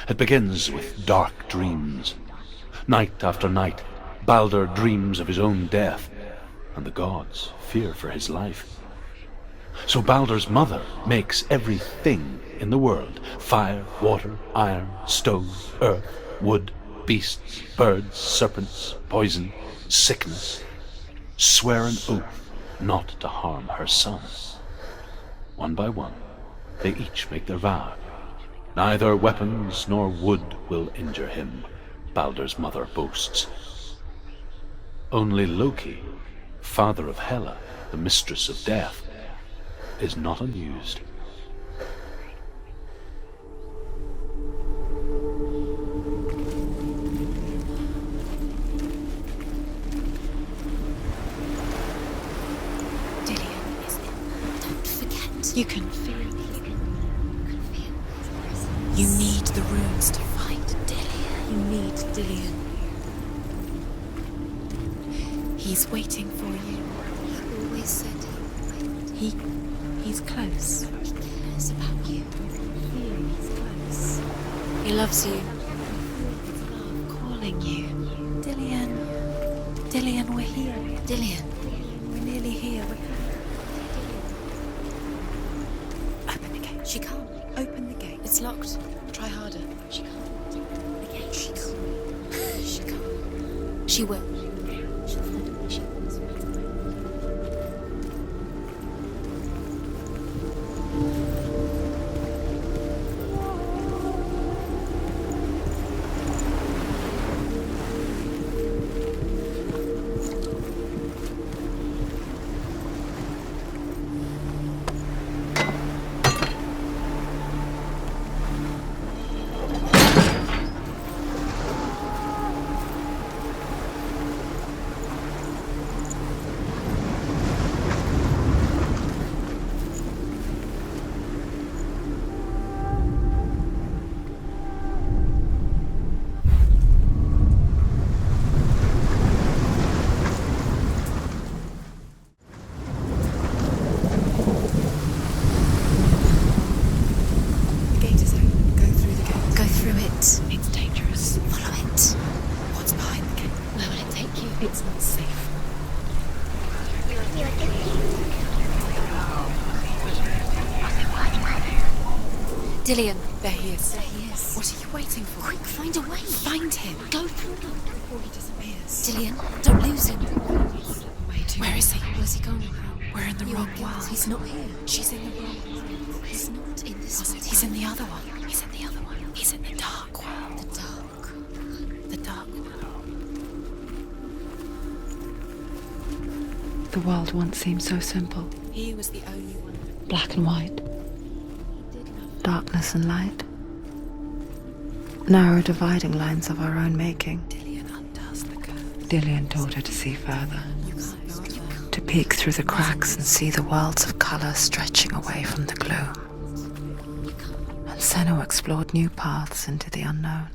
It begins with dark dreams. Night after night, Balder dreams of his own death, and the gods fear for his life. So Balder's mother makes everything in the world: fire, water, iron, stone, earth, wood, beasts, birds, serpents, poison, sickness, swear an oath not to harm her son. One by one, they each make their vow. Neither weapons nor wood will injure him, Balder's mother boasts. Only Loki, father of Hela, the mistress of death, is not amused. You can feel it. You need the runes to fight Dillion. You need Dillion. He's waiting for you. He always said he would. He's close. He cares about you. He's close. He loves you. His love calling you. Dillion. Dillion, we're here. Dillion. We're nearly here. She can't. Open the gate. It's locked. Try harder. She can't. Open the gate. She can't. She can't. She will. She'll find a way. She will. Dillion. There he is. There he is. What are you waiting for? Quick, find a way. Find him. Go through them. Before he disappears. Dillion, don't lose him. Where is he? Where's he gone? We're in the You're wrong guilty. world. He's not here. She's in the wrong. He's not in this world. He's in the other one. He's in the other one. He's in the dark world. The dark. The dark world. The world once seemed so simple. He was the only one. Black and white. Darkness and light. Narrow dividing lines of our own making. Dillion undoes the curve. Dillion taught her to see further. You can't go alone. To peek through the cracks and see the worlds of colour stretching away from the gloom. And Senua explored new paths into the unknown.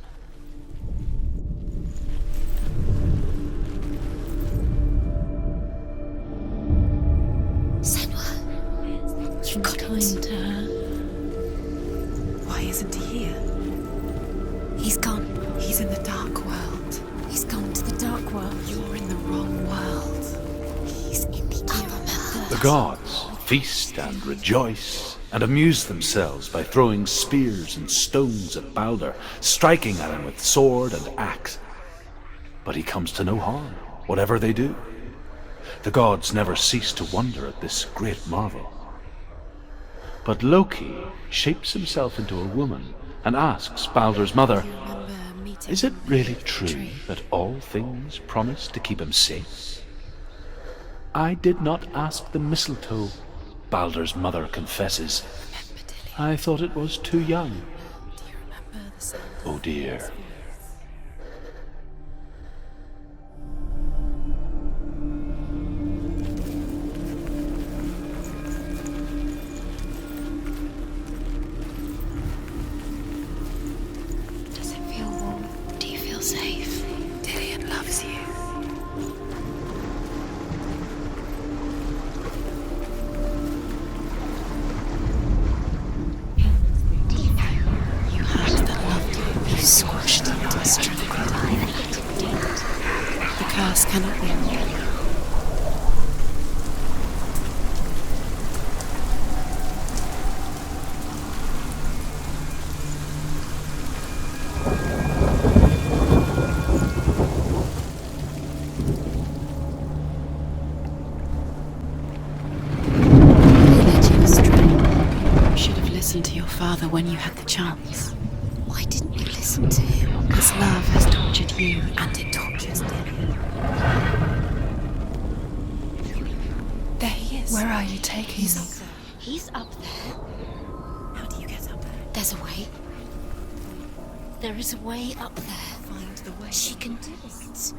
Senua, you've got Kind to her. Why isn't he here? He's gone. He's in the dark world. He's gone to the dark world. You're in the wrong world. He's in the other world. The gods feast and rejoice and amuse themselves by throwing spears and stones at Balder, striking at him with sword and axe. But he comes to no harm, whatever they do. The gods never cease to wonder at this great marvel. But Loki shapes himself into a woman and asks Balder's mother, Remember meeting is it him really at the true tree? that all things promise to keep him safe? I did not ask the mistletoe, Balder's mother confesses. Remember, Dillion? I thought it was too young. Do you remember the sound of Oh dear. Does it feel warm? Do you feel safe? Dillion loves you. You had that loved you. You squashed into a strip of time. The curse cannot be undone. You should have listened to your father when you had the chance. Why didn't you listen to him? His love has tortured you, and it tortures Dillion. There he is. Where are you taking He's me? up there. He's up there. How do you get up there? There's a way. There is a way up there. Find the way. She can do it.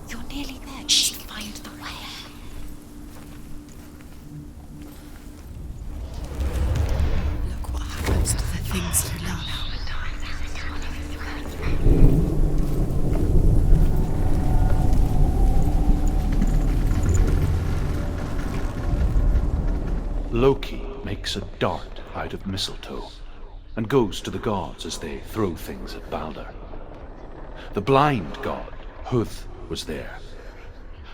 You're nearly there. She Just can find do the it. way. Look what happens to the things you love. Loki makes a dart out of mistletoe and goes to the gods as they throw things at Balder. The blind god, Huth, was there.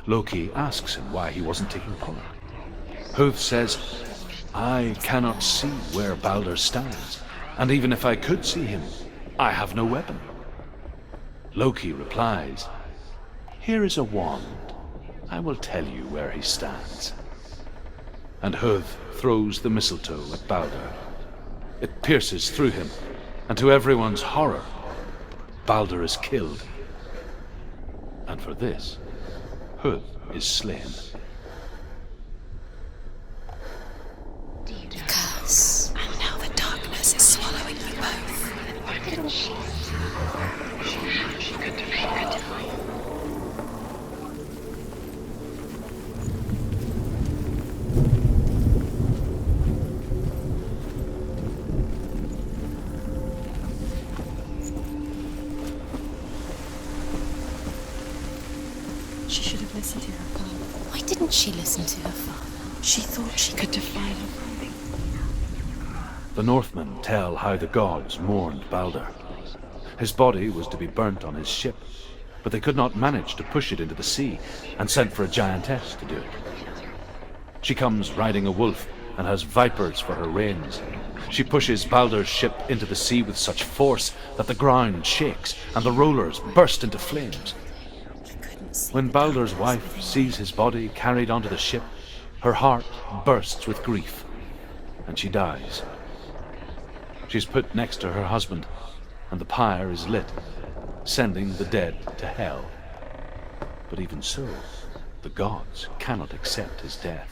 Loki asks him why he wasn't taking part. Huth says, I cannot see where Balder stands, and even if I could see him, I have no weapon. Loki replies, here is a wand. I will tell you where he stands. And Huth throws the mistletoe at Balder. It pierces through him, and to everyone's horror, Balder is killed. And for this, Huth is slain. The curse. And now the darkness is swallowing you both. She should have listened to her father. Why didn't she listen to her father? She thought she could defy him. The Northmen tell how the gods mourned Balder. His body was to be burnt on his ship, but they could not manage to push it into the sea and sent for a giantess to do it. She comes riding a wolf and has vipers for her reins. She pushes Baldur's ship into the sea with such force that the ground shakes and the rollers burst into flames. When Baldur's wife sees his body carried onto the ship, her heart bursts with grief, and she dies. She's put next to her husband, and the pyre is lit, sending the dead to hell. But even so, the gods cannot accept his death.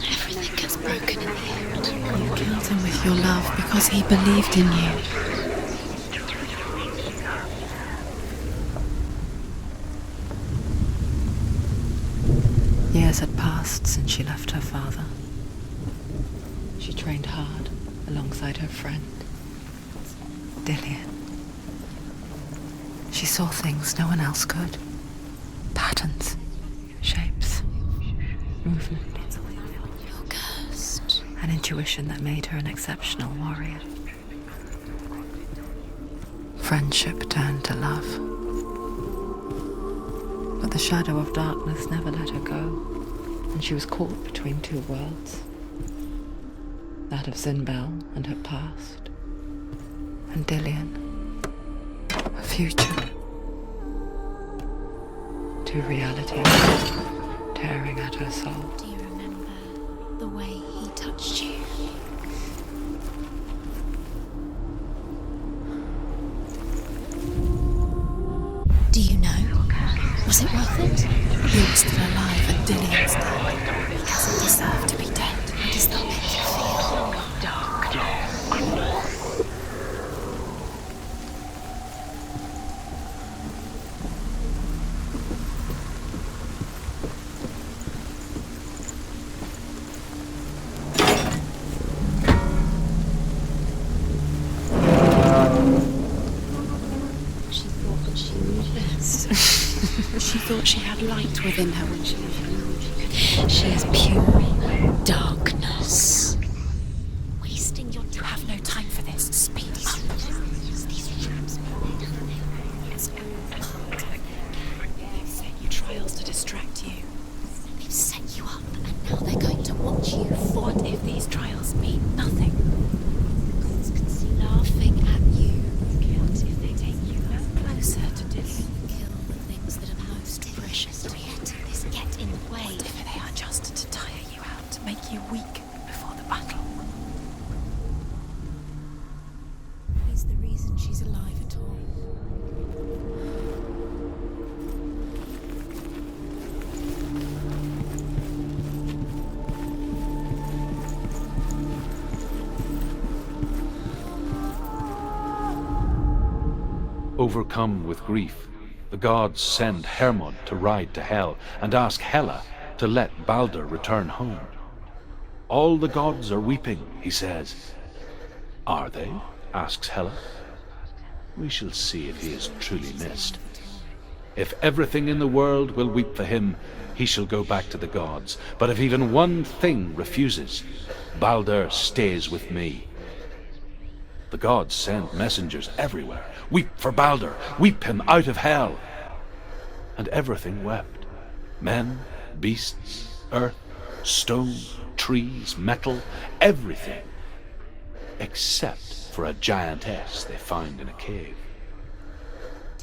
Everything gets broken in the end. You killed him with your love because he believed in you. Years had passed since she left her father. She trained hard alongside her friend, Dillian. She saw things no one else could. Patterns, shapes, movement. You're cursed. An intuition that made her an exceptional warrior. Friendship turned to love. But the shadow of darkness never let her go, and she was caught between two worlds. That of Zinbel and her past, and Dillian, her future. Two realities tearing at her soul. Do you remember the way he touched you? Do you know? Was it worth it? You're still alive and Dillian's dead. He doesn't deserve to be dead. How does that make you feel? She thought that she knew this. She thought she had light within her when she was young. She is pure darkness. Wasting your time. You have no time for this. Speed up. They've set you trials to distract you. They've set you up, and now they're going to watch you. What if these trials mean nothing? Laughing at you. What if they take you closer to Dillian? Kill the things that are most precious to you. This get in the way. What if they are just to tire you out, to make you weak before the battle? He's the reason she's alive at all. Overcome with grief, the gods send Hermod to ride to Hell and ask Hela to let Baldur return home. All the gods are weeping, he says. Are they? Asks Hela. We shall see if he is truly missed. If everything in the world will weep for him, he shall go back to the gods. But if even one thing refuses, Baldur stays with me. The gods send messengers everywhere. Weep for Baldur, weep him out of hell. And everything wept. Men, beasts, earth, stone, trees, metal, everything. Except for a giantess they found in a cave.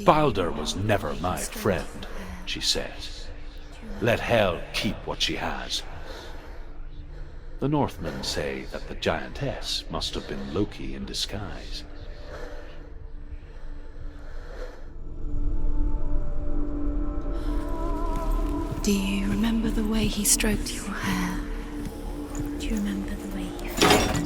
Baldur was never my friend, she says. Let hell keep what she has. The Northmen say that the giantess must have been Loki in disguise. Do you remember the way he stroked your hair? Do you remember the way he felt?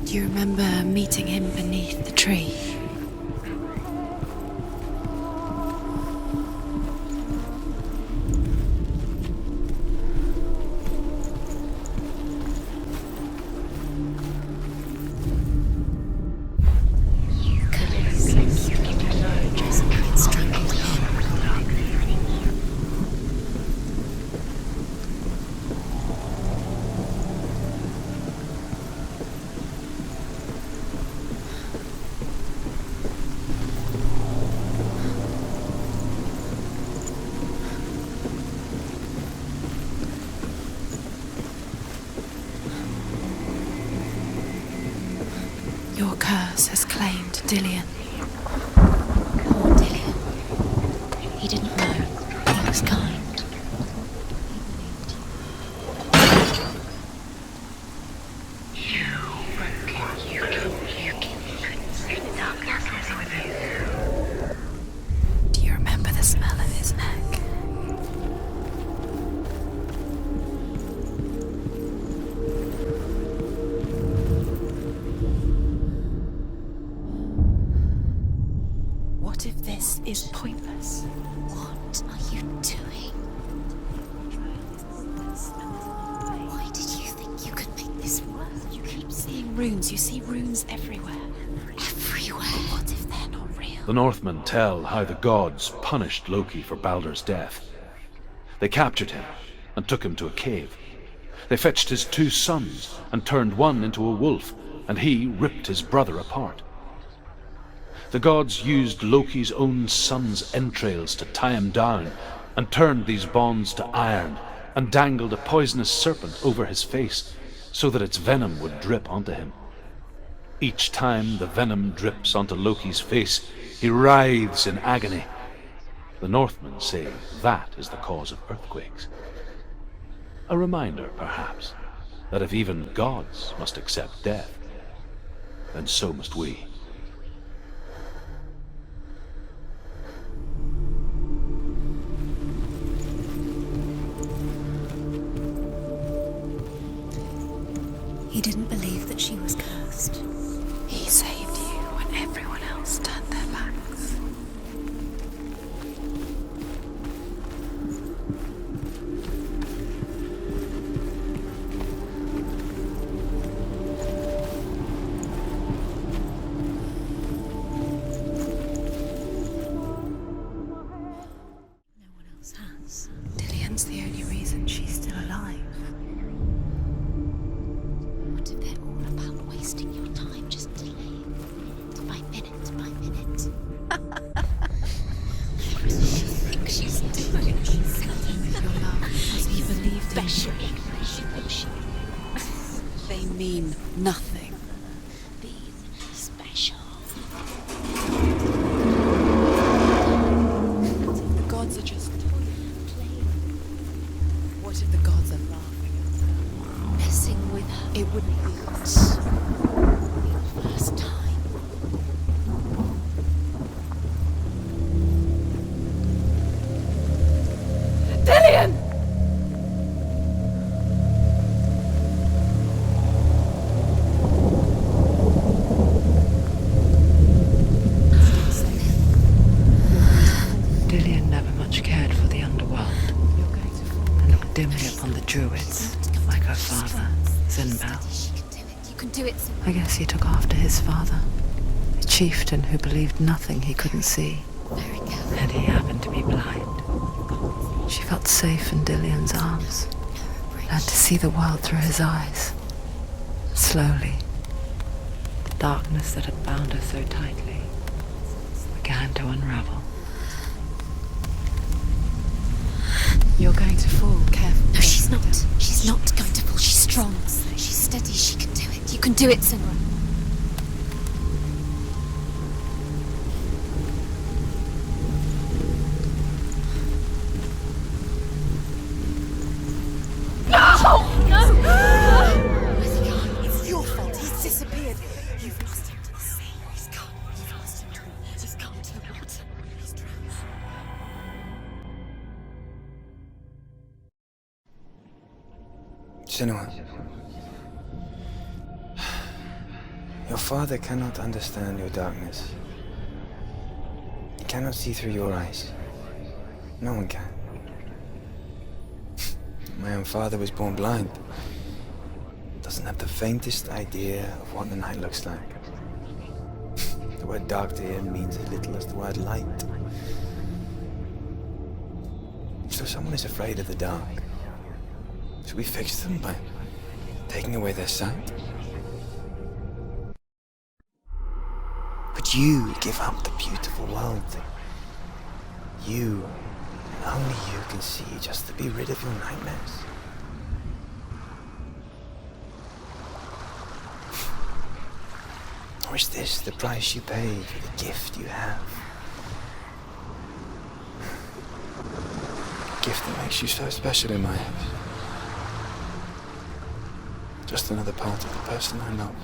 Do you remember meeting him beneath the tree? Your curse has claimed Dillian. Poor Dillian. He didn't know. He was kind. Do you remember the smell of his neck? What if this is pointless? What are you doing? Why did you think you could make this work? You keep seeing runes. You see runes everywhere. Everywhere. What if they're not real? The Northmen tell how the gods punished Loki for Baldur's death. They captured him and took him to a cave. They fetched his 2 sons and turned one into a wolf, and he ripped his brother apart. The gods used Loki's own son's entrails to tie him down, and turned these bonds to iron, and dangled a poisonous serpent over his face, so that its venom would drip onto him. Each time the venom drips onto Loki's face, he writhes in agony. The Northmen say that is the cause of earthquakes. A reminder, perhaps, that if even gods must accept death, then so must we. He didn't believe that she was cursed. He saved you when everyone else turned their backs. No one else has. Dillian's the only reason she's still alive. What if they're all about wasting your time just delaying minute by minute by minute? What does she think she's doing? She's selling with your love because he believed in you. They mean nothing. Being special. What if the gods are just playing? What if the gods are laughing at her? Messing with her? It wouldn't be the first time. Dillian! Dillian never much cared for the underworld, and looked dimly upon the druids, like her father, Zinbel. You can do it. I guess he took after his father, a chieftain who believed nothing he couldn't see, and he happened to be blind. She felt safe in Dillian's arms, learned to see the world through his eyes. Slowly, the darkness that had bound her so tightly began to unravel. You're going to fall, careful. No, she's not. She's not going to fall. She's strong. She's steady. She can do it. You can do it, Senua. It's your fault. He's disappeared. You've lost him to the sea. He's gone. You've lost him to him. He's gone to the water. He's drowned. Senua. Your father cannot understand your darkness. He cannot see through your eyes. No one can. My own father was born blind. Doesn't have the faintest idea of what the night looks like. The word dark to him means as little as the word light. So someone is afraid of the dark. Should we fix them by taking away their sight? Would you give up the beautiful world that you, and only you, can see just to be rid of your nightmares? Or is this the price you pay for the gift you have? A gift that makes you so special in my eyes. Just another part of the person I love.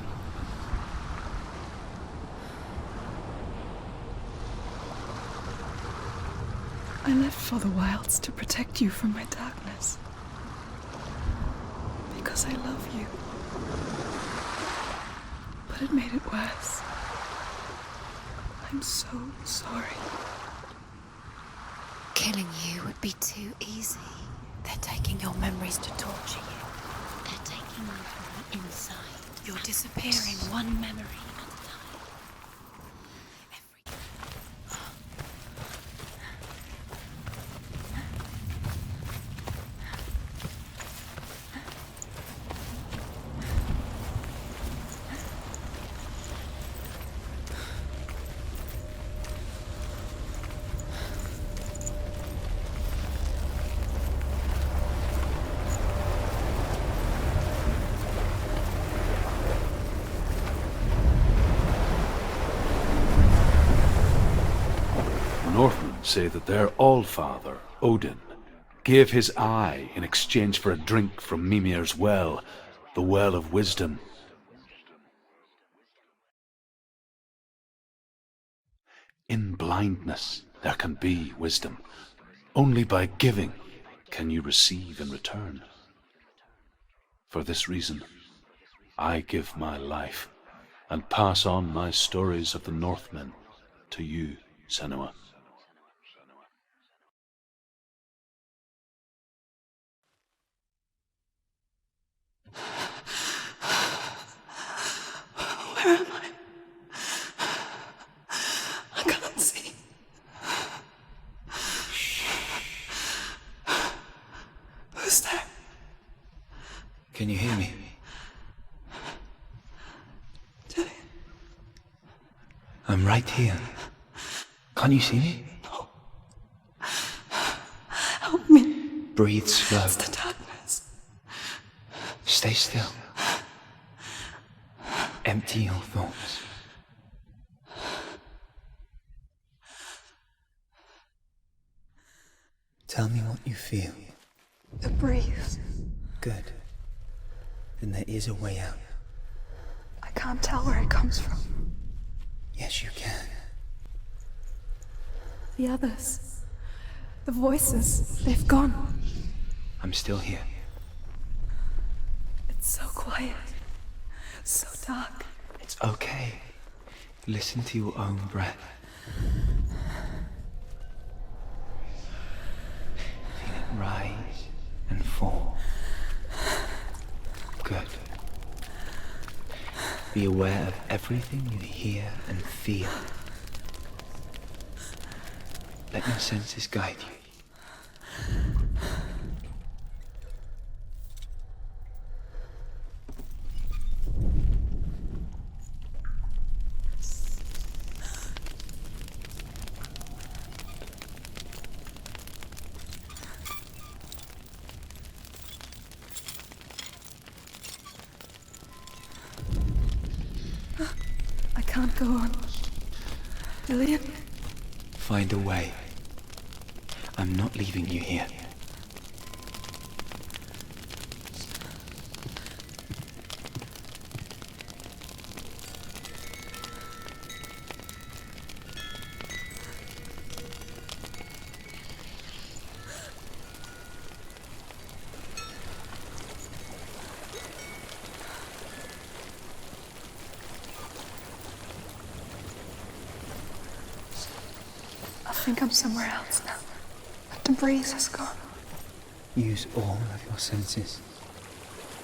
I left for the wilds to protect you from my darkness. Because I love you. But it made it worse. I'm so sorry. Killing you would be too easy. They're taking your memories to torture you. They're taking you from the inside. You're disappearing one memory at a time. Northmen say that their Allfather, Odin, gave his eye in exchange for a drink from Mimir's well, the Well of Wisdom. In blindness there can be wisdom. Only by giving can you receive in return. For this reason, I give my life and pass on my stories of the Northmen to you, Senua. Where am I? I can't see. Who's there? Can you hear me? Dillian. I'm right here. Can't you see me? No. Help me. Breathe slow. It's the darkness. Stay still. Empty your thoughts. Tell me what you feel. The breeze. Good. Then there is a way out. I can't tell where it comes from. Yes, you can. The others. The voices. They've gone. I'm still here. It's so quiet. So dark. It's okay. Listen to your own breath. Feel it rise and fall. Good. Be aware of everything you hear and feel. Let your senses guide you. I can't go on. Dillian? Find a way. I'm not leaving you here. I think I'm somewhere else now. But the breeze has gone. Use all of your senses.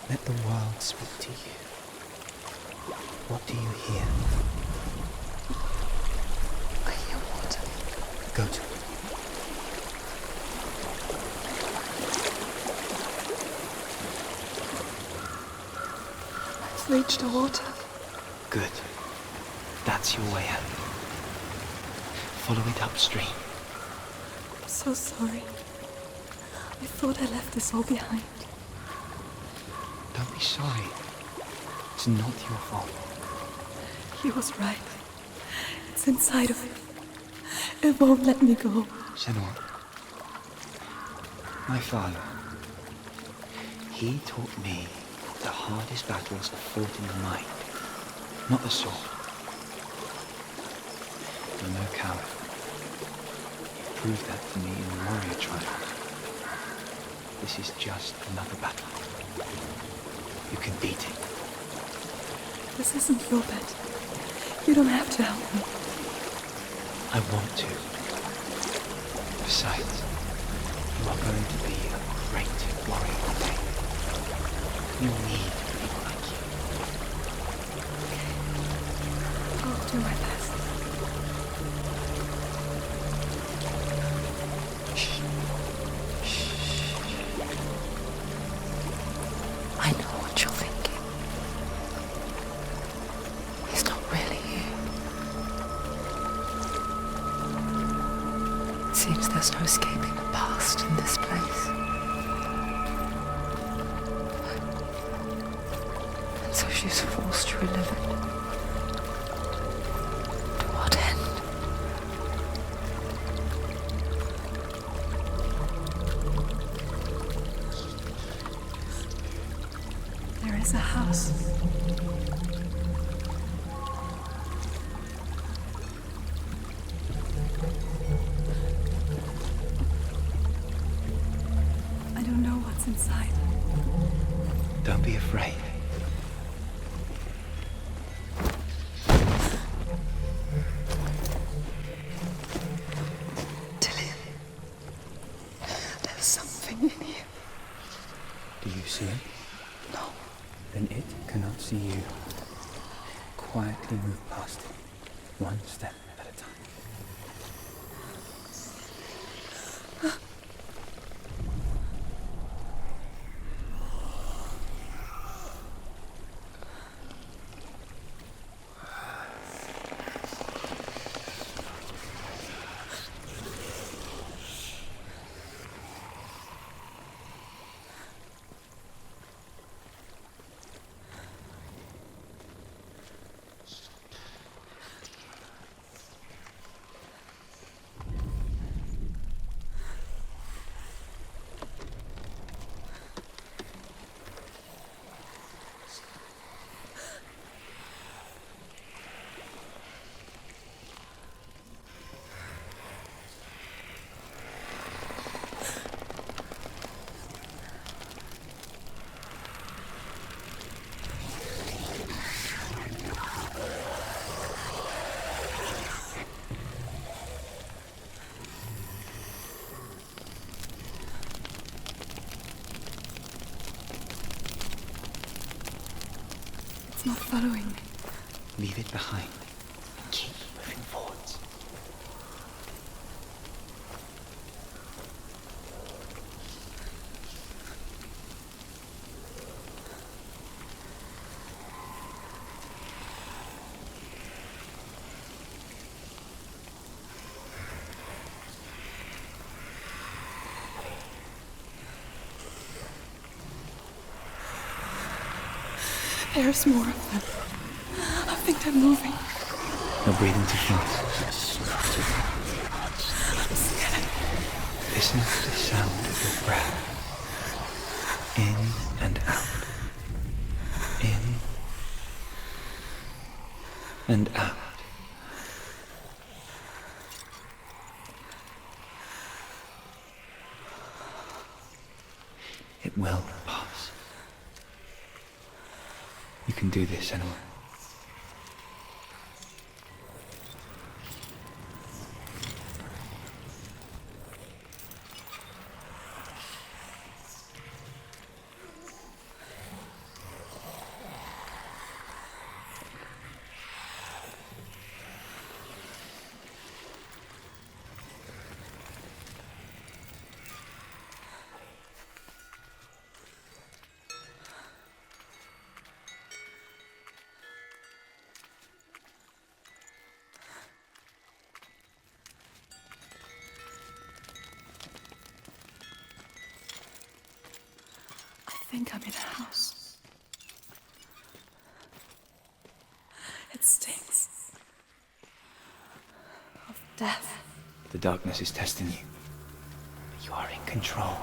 Let the world speak to you. What do you hear? I hear water. Go to it. I've reached the water. Good. That's your way out. Follow it upstream. I'm so sorry. I thought I left this all behind. Don't be sorry. It's not your fault. He was right. It's inside of me. It won't let me go. Senua, my father, he taught me the hardest battles are fought in the mind, not the sword. You're no coward. You proved that to me in the warrior trial. This is just another battle. You can beat it. This isn't your bet. You don't have to help me. I want to. Besides, you are going to be a great warrior one day. You need people like you. I'll do my best. I know what you're thinking. He's not really here. Seems there's no escaping the past in this place. And so she's forced to relive it. To what end? There is a house. I don't know what's inside. Don't be afraid. Dillian, there's something in here. Do you see it? No. Then it cannot see you. Quietly move past it, one step at a time. It's not following me. Leave it behind. Keep moving forwards. There's more of them. I think they're moving. You're breathing too fast. I'm scared. Listen to the sound of your breath. In and out. In and out. It will pass. You can do this, Senua. I think I'm in a house. It stinks. Death. The darkness is testing you. But you are in control.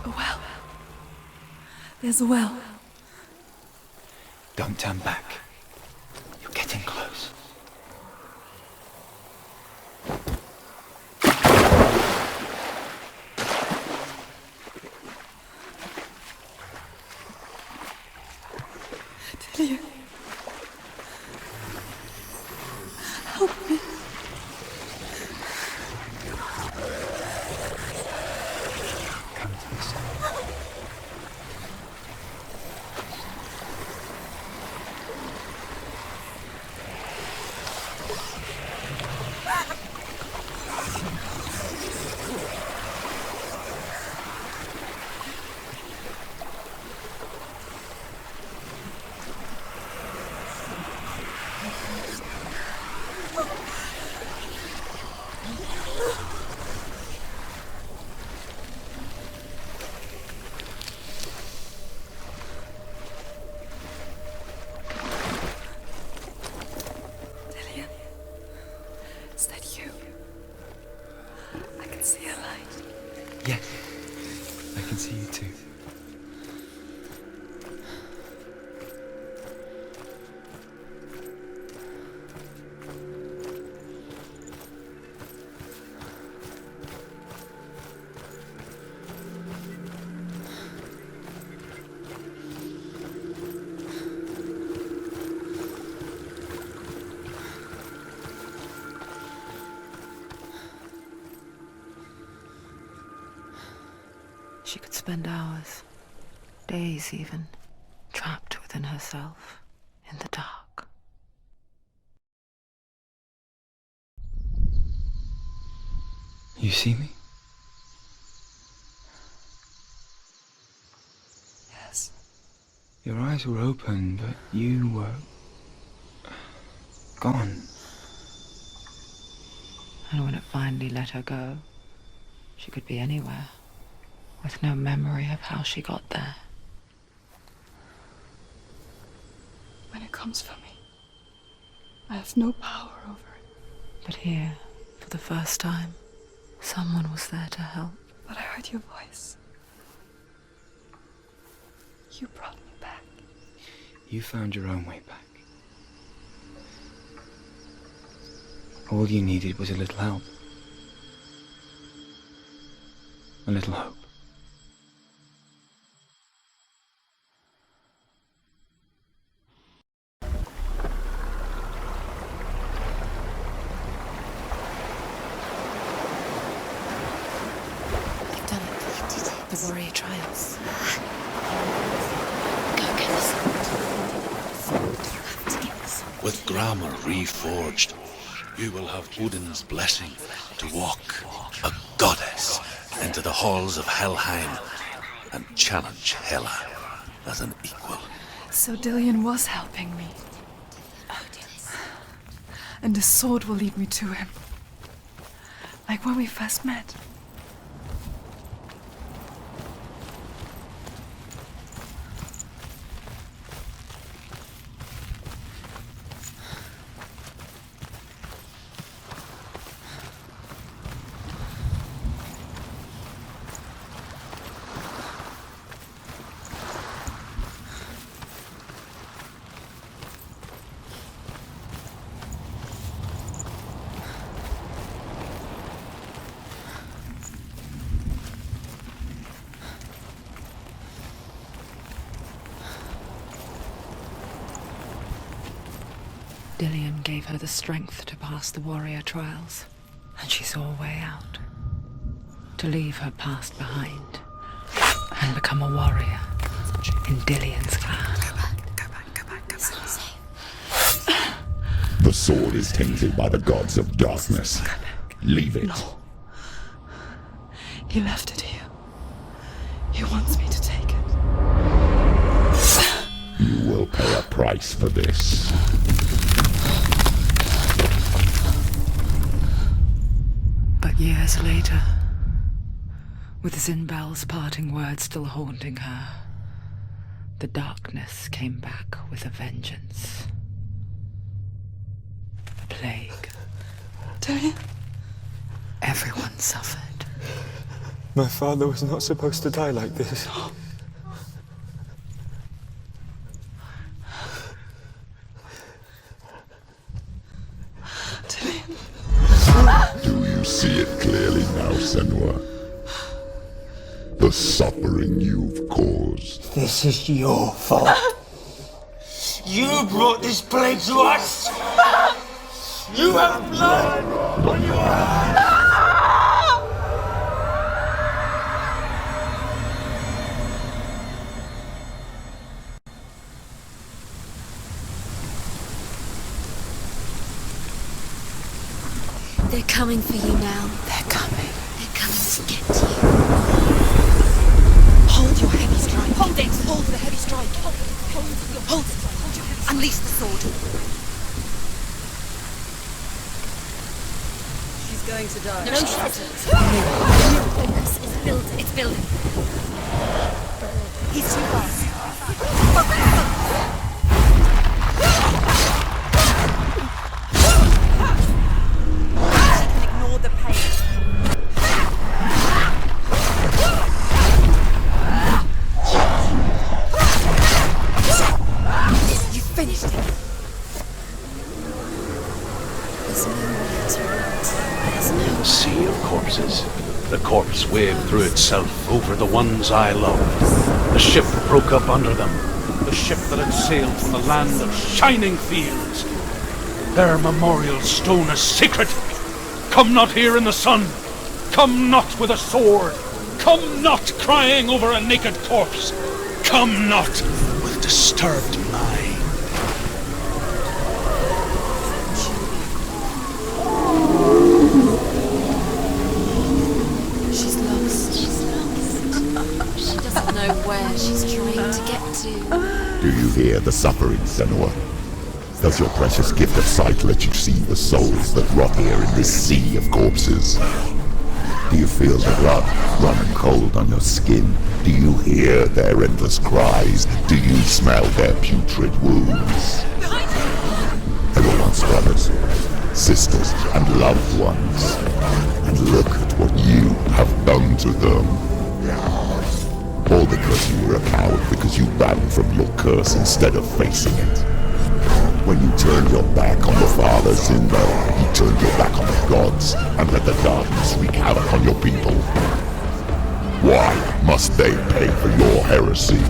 A well. There's a well. Don't turn back. You're getting close. Delia. Help me. Come to the center. Delia. Is that you? I can see a light. Yes, I can see you too. She could spend hours, days even, trapped within herself, in the dark. You see me? Yes. Your eyes were open, but you were gone. And when it finally let her go, she could be anywhere, with no memory of how she got there. When it comes for me, I have no power over it. But here, for the first time, someone was there to help. But I heard your voice. You brought me back. You found your own way back. All you needed was a little help. A little hope. They've done it. They did it. The warrior trials. Go get the sword. You have to get the sword. With grammar reforged, you will have Odin's blessing to walk, a goddess, into the halls of Helheim and challenge Hela as an equal. So Dillion was helping me. And the sword will lead me to him. Like when we first met. Dillion gave her the strength to pass the warrior trials, and she saw a way out. To leave her past behind and become a warrior in Dillion's clan. The The sword is tainted by the gods of darkness. Leave it. No. He left it here. He wants me to take it. You will pay a price for this. But years later, with Zinbal's parting words still haunting her, the darkness came back with a vengeance. A plague. Dillian? Everyone suffered. My father was not supposed to die like this. Do you see it clearly now, Senua? The suffering you've caused. This is your fault. You brought this plague to us! You have blood on your hands! They're coming for you now. They're coming. They're coming to get you. Hold your heavy strike. Hold it. Hold the heavy strike. Hold it. Hold your heavy strike. Unleash the sword. She's going to die. No, she isn't. Focus. It's building. It's building. He's too fast. Ignore the pain. You finished it. There's nowhere to run. There's no Sea of corpses. The corpse waved through itself over the ones I loved. The ship broke up under them. The ship that had sailed from the land of shining fields. Their memorial stone is sacred. Come not here in the sun. Come not with a sword. Come not crying over a naked corpse. Come not with disturbed mind. She's lost. She's lost. She doesn't know where she's trying to get to. Do you hear the suffering, Senua? Does your precious gift of sight let you see the souls that rot here in this sea of corpses? Do you feel the blood running cold on your skin? Do you hear their endless cries? Do you smell their putrid wounds? They were once brothers, sisters, and loved ones. And look at what you have done to them. All because you were a coward, because you ran from your curse instead of facing it. When you turned your back on the Father Zinbal, you turned your back on the gods and let the darkness wreak havoc on your people. Why must they pay for your heresy?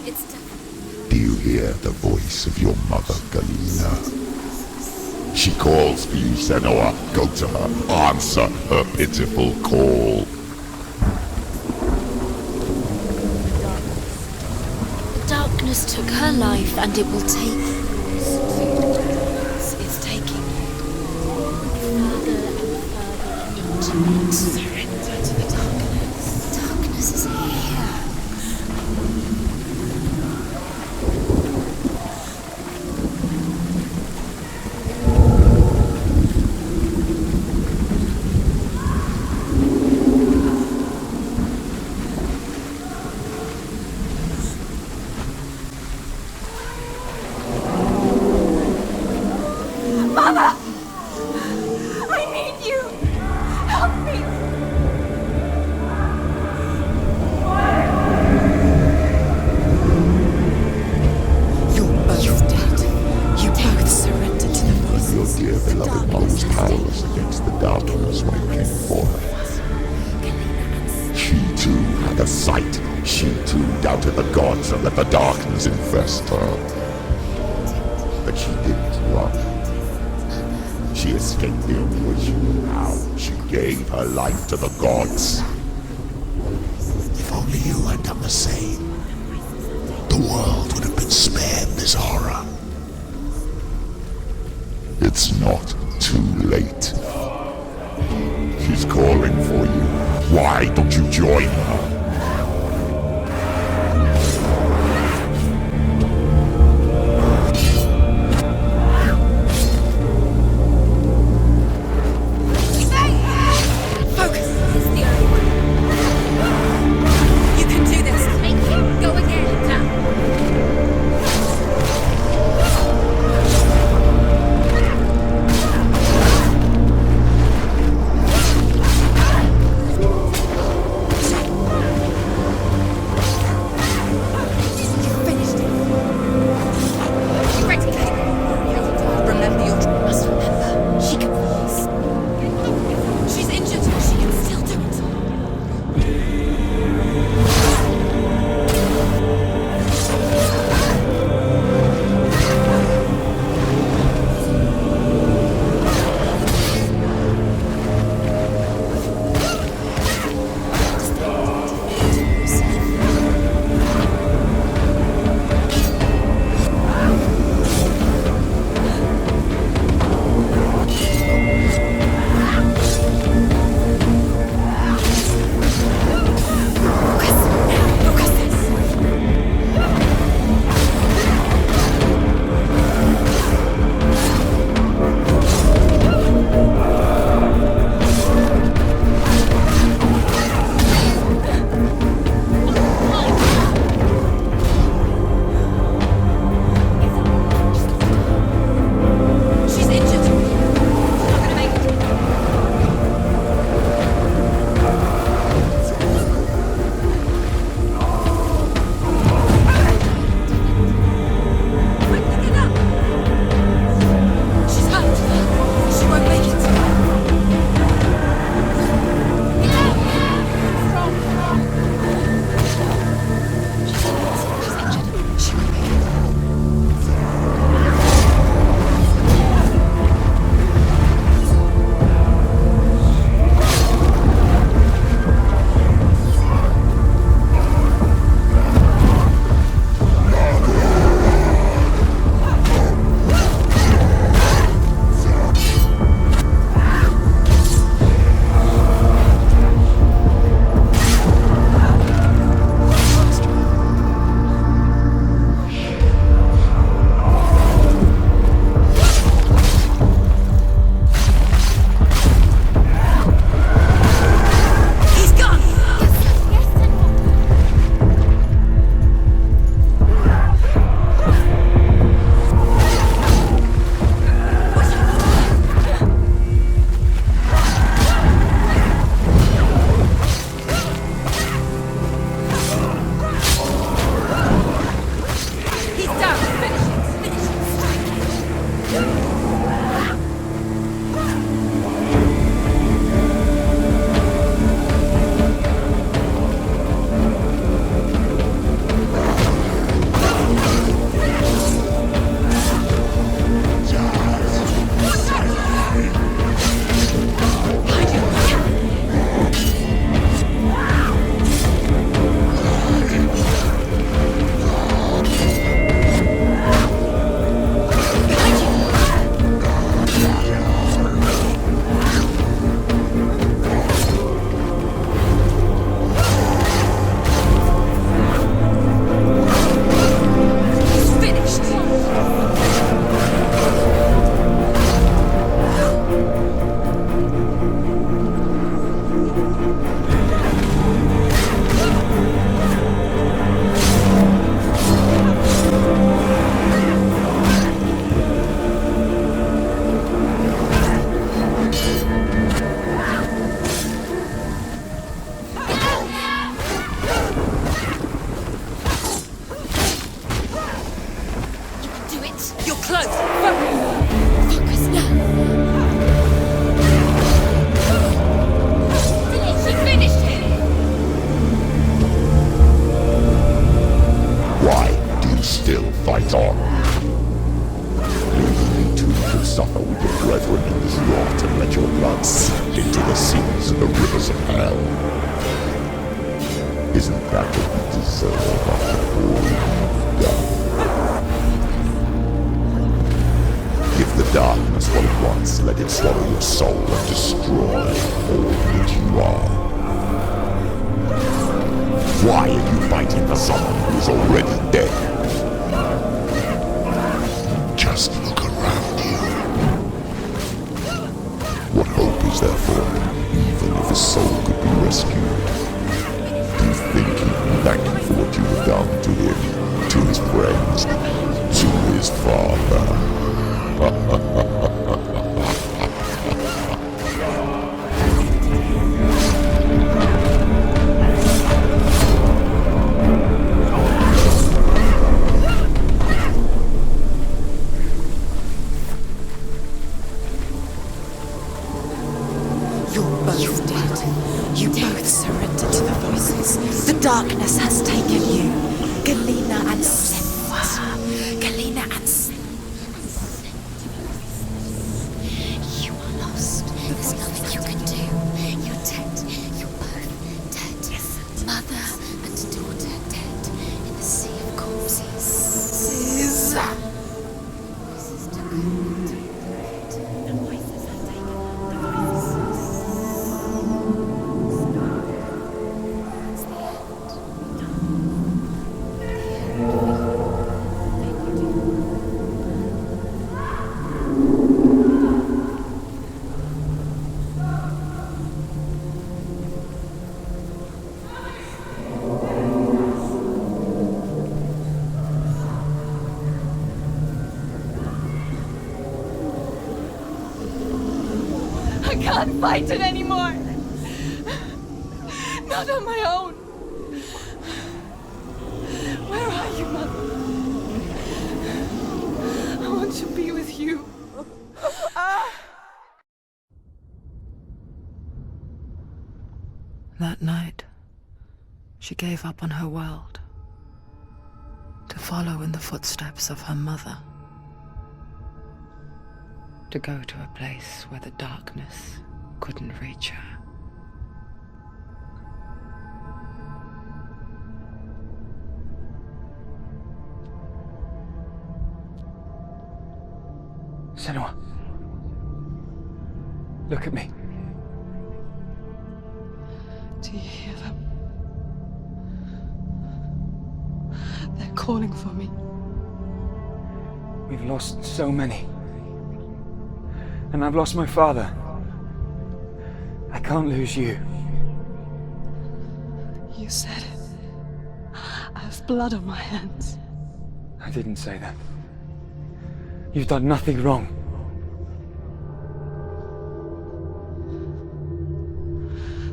It's definitely... Do you hear the voice of your mother, Galina? She calls for you, Senua. Go to her. Answer her pitiful call. The darkness took her life, and it will take yours. It's taking you further and further into it. Surrender to the darkness. The darkness is here. And let the darkness infest her. But she didn't run. She escaped the Inquisition. Now she gave her life to the gods. If only you had done the same, the world would have been spared this horror. It's not too late. She's calling for you. Why don't you join her? surface of hell. Isn't that what you deserve after all you've done? If the darkness will at once let it swallow your soul and destroy all that you are. Why are you fighting for someone who is already dead? Just look around you. What hope is there for him, even if his soul could be rescued? Do you think he can thank you for what you have done to him, to his friends, to his father? You're both dead. You both surrendered to the voices. The darkness has taken you. Galena and Senua. Galena and Senua. You are lost. There's nothing you can do. You're dead. You're both dead. Mother and daughter dead in the sea of corpses. I can't fight it anymore. Not on my own. Where are you, Mother? I want to be with you. That night, she gave up on her world to follow in the footsteps of her mother, to go to a place where the darkness couldn't reach her. Senua. Look at me. Do you hear them? They're calling for me. We've lost so many. And I've lost my father. I can't lose you. You said it. I have blood on my hands. I didn't say that. You've done nothing wrong.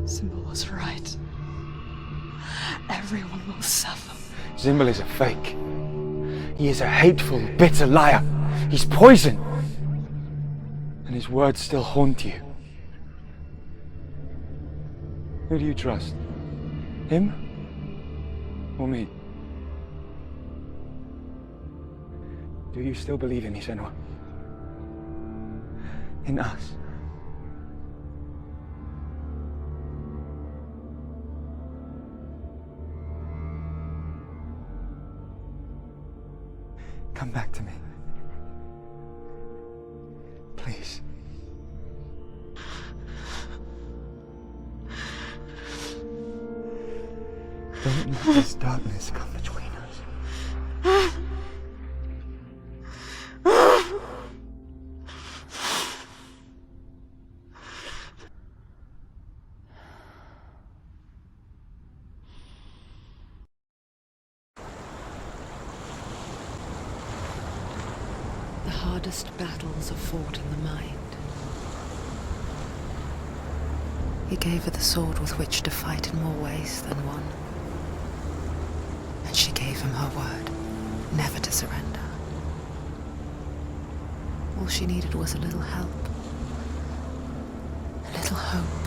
Symbol was right. Everyone will suffer. Zimbel is a fake. He is a hateful, bitter liar. He's poison. And his words still haunt you. Who do you trust? Him? Or me? Do you still believe in me, Senua? In us? Come back to me. Please. Don't let this darkness come between us. The hardest battles are fought in the mind. He gave her the sword with which to fight in more ways than one. And she gave him her word, never to surrender. All she needed was a little help, a little hope.